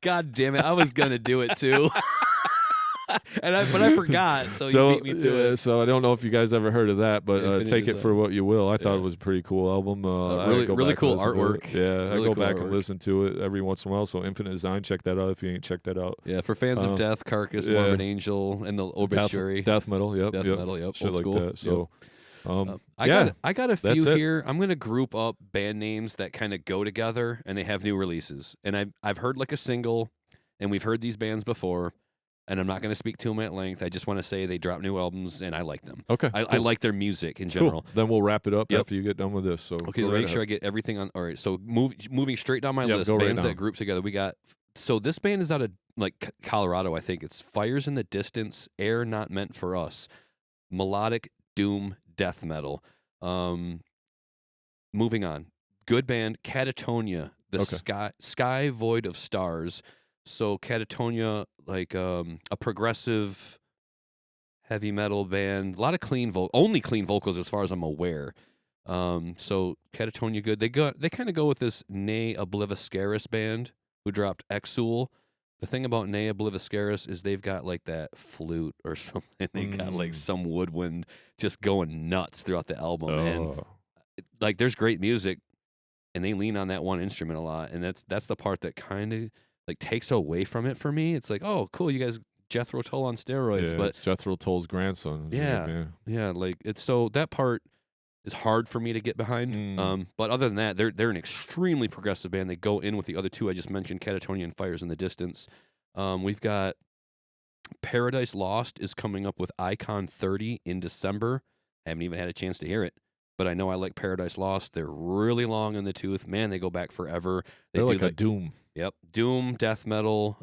God damn it, I was going to do it too. But I forgot, so you beat me to it. So I don't know if you guys ever heard of that, but take it Design. for what you will. I thought it was a pretty cool album. Really cool artwork. Yeah, really I go cool back artwork. and listen to it every once in a while. So Infinite Design, check that out if you ain't checked that out. Yeah, for fans of Death, Carcass, Morbid Angel, and the Obituary. Death metal, yep. Death metal, yep. Shit Old like school. that. So, I got a few it. here. I'm gonna group up band names that kind of go together, and they have new releases. And I've heard like a single, and we've heard these bands before. And I'm not going to speak to them at length. I just want to say they drop new albums, and I like them. Okay, I like their music in general. Cool. Then we'll wrap it up Yep. after you get done with this. So Okay, make sure I get everything on. All right, so moving straight down my list, go right bands down. that group together. We got. So this band is out of like Colorado, I think. It's Fires in the Distance, Air Not Meant for Us, melodic doom death metal. Moving on, good band, Catatonia, the Sky Void of Stars. So Catatonia, like a progressive heavy metal band, a lot of only clean vocals as far as I'm aware. So Catatonia, good. They kind of go with this Ne Obliviscaris band who dropped Exul. The thing about Ne Obliviscaris is they've got like that flute or something. They got like some woodwind just going nuts throughout the album, and like there's great music, and they lean on that one instrument a lot, and that's the part that kind of like takes away from it for me. It's like, oh, cool, you guys Jethro Tull on steroids, Yeah, but it's Jethro Tull's grandson. Yeah, like it's so that part is hard for me to get behind. But other than that, they're an extremely progressive band. They go in with the other two I just mentioned, Catatonia and Fires in the Distance. We've got Paradise Lost is coming up with Icon 30 in December. I haven't even had a chance to hear it, but I know I like Paradise Lost. They're really long in the tooth. Man, they go back forever. They're like a Doom. Yep, Doom, death metal.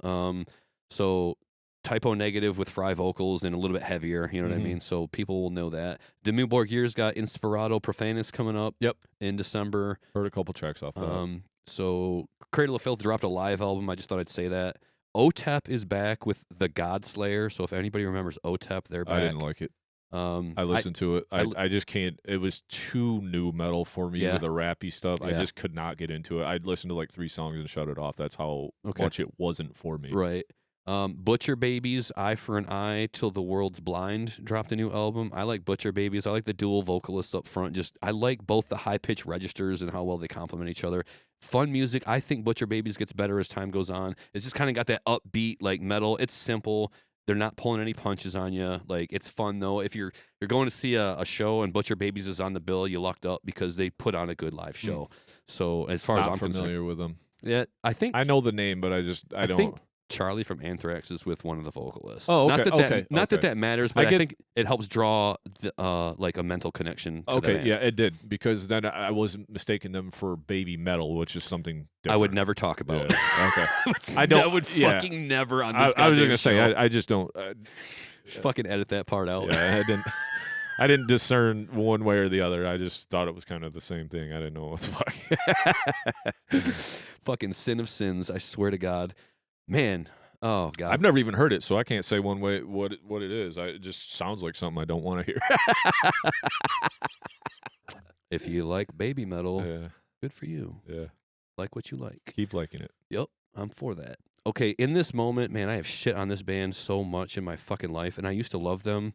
So typo negative with fry vocals and a little bit heavier, you know what I mean? So people will know that. The Demewborg Years got Inspirato Profanus coming up in December. Heard a couple tracks off that. So Cradle of Filth dropped a live album. I just thought I'd say that. OTEP is back with The Godslayer. So if anybody remembers OTEP, they're back. I didn't like it. I listened to it. I just can't. It was too new metal for me with the rappy stuff. I just could not get into it. I'd listen to like 3 songs and shut it off. That's how much it wasn't for me. Right. Butcher Babies, Eye for an Eye Till the World's Blind dropped a new album. I like Butcher Babies. I like the dual vocalists up front. I like both the high-pitched registers and how well they complement each other. Fun music. I think Butcher Babies gets better as time goes on. It's just kind of got that upbeat like metal. It's simple. They're not pulling any punches on you. Like, it's fun though. If you're going to see a show and Butcher Babies is on the bill, you lucked up because they put on a good live show. So as far as I'm familiar with them. Yeah, I know the name, but I don't. Think Charlie from Anthrax is with one of the vocalists. Oh, okay. Not that matters, but I think it helps draw like a mental connection to the band. Yeah, it did, because then I was mistaking them for Baby Metal, which is something different. I would never talk about. Yeah. Okay. I would fucking never on this. I was just gonna say I just don't. Just fucking edit that part out. Yeah, I didn't discern one way or the other. I just thought it was kind of the same thing. I didn't know what the fuck. Fucking sin of sins, I swear to God. Man, oh God. I've never even heard it, so I can't say one way what it is. It just sounds like something I don't want to hear. If you like baby metal, yeah. Good for you. Yeah. Like what you like. Keep liking it. Yep, I'm for that. Okay, in this moment, man, I have shit on this band so much in my fucking life, and I used to love them.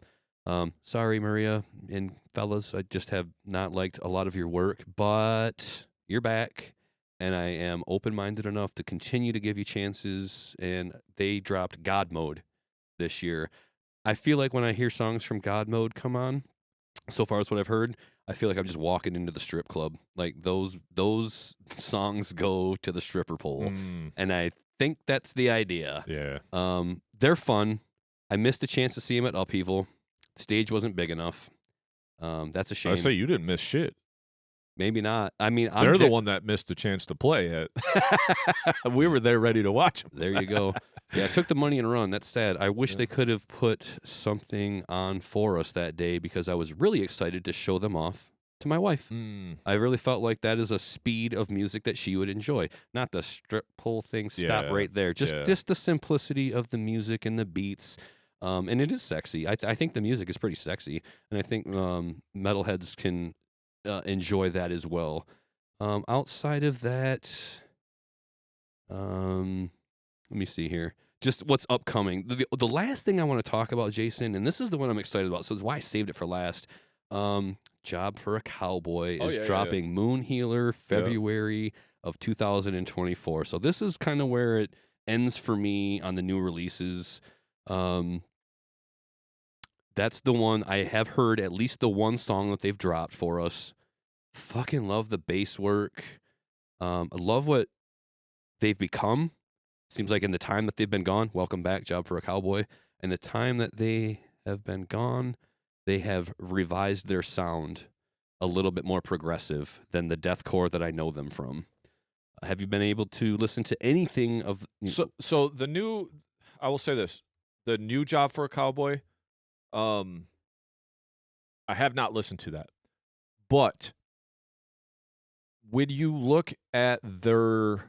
Sorry, Maria and fellas, I just have not liked a lot of your work, but you're back. And I am open-minded enough to continue to give you chances, and they dropped God Mode this year. I feel like when I hear songs from God Mode come on, so far as what I've heard, I feel like I'm just walking into the strip club. Like, those songs go to the stripper pole, and I think that's the idea. Yeah. They're fun. I missed a chance to see them at Upheaval. The stage wasn't big enough. That's a shame. I say you didn't miss shit. Maybe not. I mean, they're the one that missed the chance to play it. We were there ready to watch them. There you go. Yeah, I took the money and run. That's sad. I wish they could have put something on for us that day, because I was really excited to show them off to my wife. I really felt like that is a speed of music that she would enjoy. Not the strip pull thing. Stop right there. Just the simplicity of the music and the beats. And it is sexy. I think the music is pretty sexy, and I think metalheads can enjoy that as well. Outside of that, let me see here. Just what's upcoming. The last thing I want to talk about, Jason, and this is the one I'm excited about, so it's why I saved it for last. Job for a Cowboy is dropping Moon Healer February of 2024. So this is kind of where it ends for me on the new releases. That's the one I have heard, at least the one song that they've dropped for us. Fucking love the bass work. I love what they've become. Seems like in the time that they've been gone, welcome back, Job for a Cowboy. And the time that they have been gone, they have revised their sound a little bit more progressive than the deathcore that I know them from. Have you been able to listen to anything of... So the new... I will say this. The new Job for a Cowboy... I have not listened to that, but when you look at if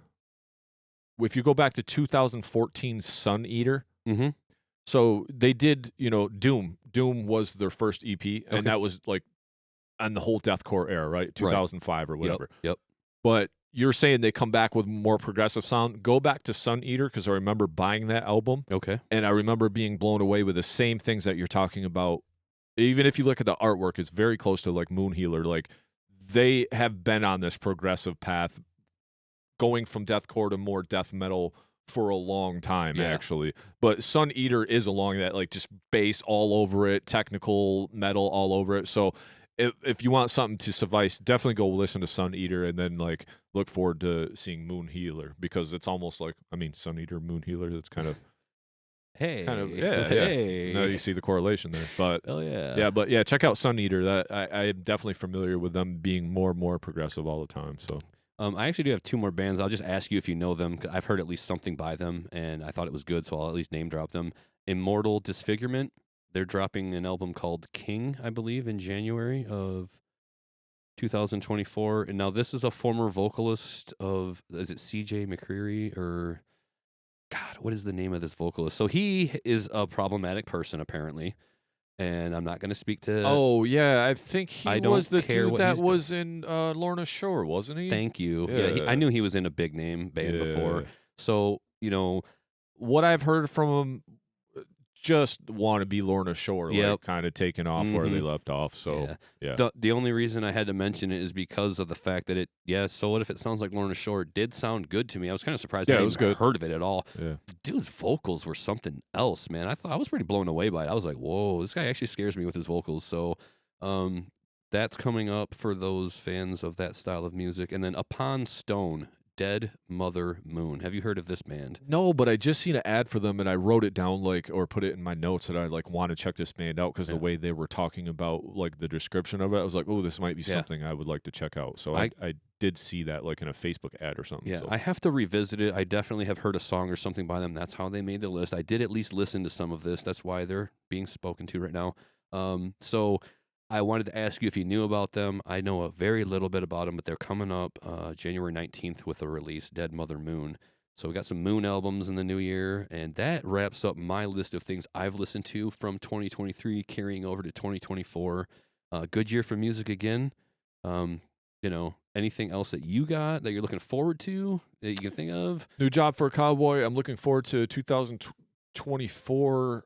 you go back to 2014 Sun Eater, so they did, Doom. Doom was their first EP, and that was like on the whole deathcore era, right? 2005 or whatever. Yep. But you're saying they come back with more progressive sound. Go back to Sun Eater, because I remember buying that album. Okay. And I remember being blown away with the same things that you're talking about. Even if you look at the artwork, it's very close to like Moon Healer. Like, they have been on this progressive path, going from deathcore to more death metal for a long time, actually. But Sun Eater is along that, like, just bass all over it, technical metal all over it. So if you want something to suffice, definitely go listen to Sun Eater, and then like look forward to seeing Moon Healer, because it's almost like, Sun Eater, Moon Healer. That's kind of hey. Now you see the correlation there, but oh yeah, but check out Sun Eater. That I am definitely familiar with them being more and more progressive all the time. So I actually do have two more bands. I'll just ask you if you know them. I've heard at least something by them, and I thought it was good, so I'll at least name drop them. Immortal Disfigurement. They're dropping an album called King, I believe, in January of 2024. And now this is a former vocalist of, is it CJ McCreery or, God, what is the name of this vocalist? So he is a problematic person, apparently. And I'm not going to speak to... Oh, yeah, I think he was the dude that was doing. in Lorna Shore, wasn't he? Thank you. Yeah, I knew he was in a big name band before. So, what I've heard from him, just want to be Lorna Shore, like kind of taking off where they left off. So the only reason I had to mention it is because of the fact that so what if it sounds like Lorna Shore? It did sound good to me. I was kind of surprised I hadn't heard of it at all. Yeah. Dude's vocals were something else, man. I was pretty blown away by it. I was like, whoa, this guy actually scares me with his vocals. So that's coming up for those fans of that style of music. And then Upon Stone, Dead Mother Moon. Have you heard of this band? No, but I just seen an ad for them, and I wrote it down or put it in my notes that I want to check this band out because the way they were talking about the description of it, I was like, oh, this might be something I would like to check out. So I did see that in a Facebook ad or something. Yeah, so. I have to revisit it. I definitely have heard a song or something by them. That's how they made the list. I did at least listen to some of this. That's why they're being spoken to right now. So I wanted to ask you if you knew about them. I know a very little bit about them, but they're coming up January 19th with a release, Dead Mother Moon. So we got some Moon albums in the new year, and that wraps up my list of things I've listened to from 2023 carrying over to 2024. Good year for music again. Anything else that you got that you're looking forward to that you can think of? New job for a cowboy. I'm looking forward to 2024.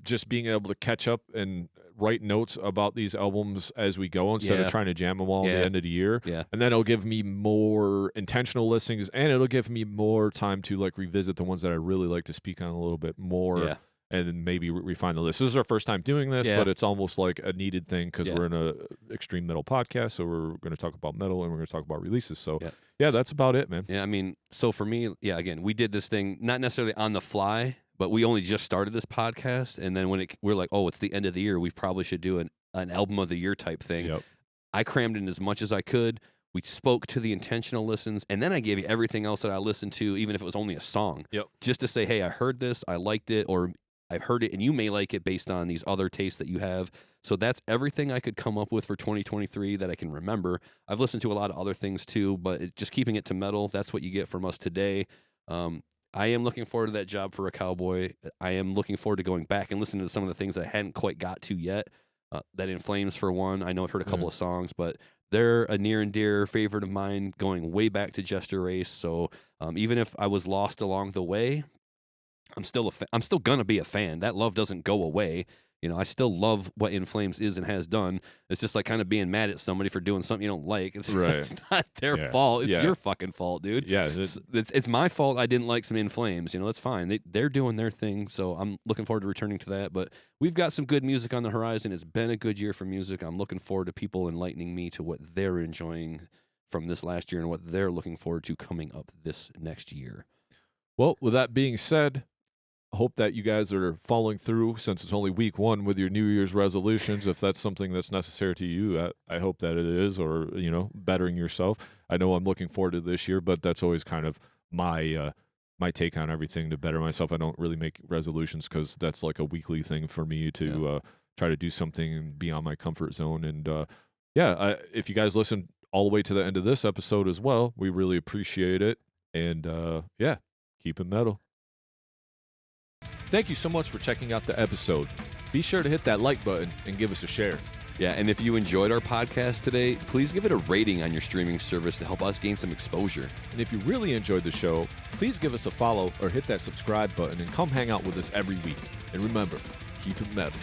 Just being able to catch up and write notes about these albums as we go instead of trying to jam them all at the end of the year. Yeah. And then it'll give me more intentional listings, and it'll give me more time to revisit the ones that I really like to speak on a little bit more. Yeah. And then maybe refine the list. This is our first time doing this, but it's almost like a needed thing because we're in a extreme metal podcast, so we're going to talk about metal and we're going to talk about releases. So that's about it, man. Yeah, I mean, so for me, again, we did this thing not necessarily on the fly, but we only just started this podcast, and then when we're like, oh, it's the end of the year, we probably should do an album of the year type thing. Yep. I crammed in as much as I could. We spoke to the intentional listens, and then I gave you everything else that I listened to, even if it was only a song. Yep. Just to say, hey, I heard this, I liked it, or I've heard it, and you may like it based on these other tastes that you have. So that's everything I could come up with for 2023 that I can remember. I've listened to a lot of other things too, but just keeping it to metal, that's what you get from us today. I am looking forward to that job for a cowboy. I am looking forward to going back and listening to some of the things I hadn't quite got to yet. That In Flames, for one. I know I've heard a couple of songs, but they're a near and dear favorite of mine going way back to Jester Race. So even if I was lost along the way, I'm still going to be a fan. That love doesn't go away. I still love what In Flames is and has done. It's just like kind of being mad at somebody for doing something you don't like. It's not their fault. It's your fucking fault, dude. Yeah. It's my fault I didn't like some In Flames. That's fine. They're doing their thing, so I'm looking forward to returning to that. But we've got some good music on the horizon. It's been a good year for music. I'm looking forward to people enlightening me to what they're enjoying from this last year and what they're looking forward to coming up this next year. Well, with that being said, I hope that you guys are following through since it's only week 1 with your New Year's resolutions. If that's something that's necessary to you, I hope that it is, or, bettering yourself. I know I'm looking forward to this year, but that's always kind of my take on everything to better myself. I don't really make resolutions because that's like a weekly thing for me to try to do something beyond my comfort zone. And if you guys listen all the way to the end of this episode as well, we really appreciate it. And keep it metal. Thank you so much for checking out the episode. Be sure to hit that like button and give us a share. Yeah, and if you enjoyed our podcast today, please give it a rating on your streaming service to help us gain some exposure. And if you really enjoyed the show, please give us a follow or hit that subscribe button and come hang out with us every week. And remember, keep it metal.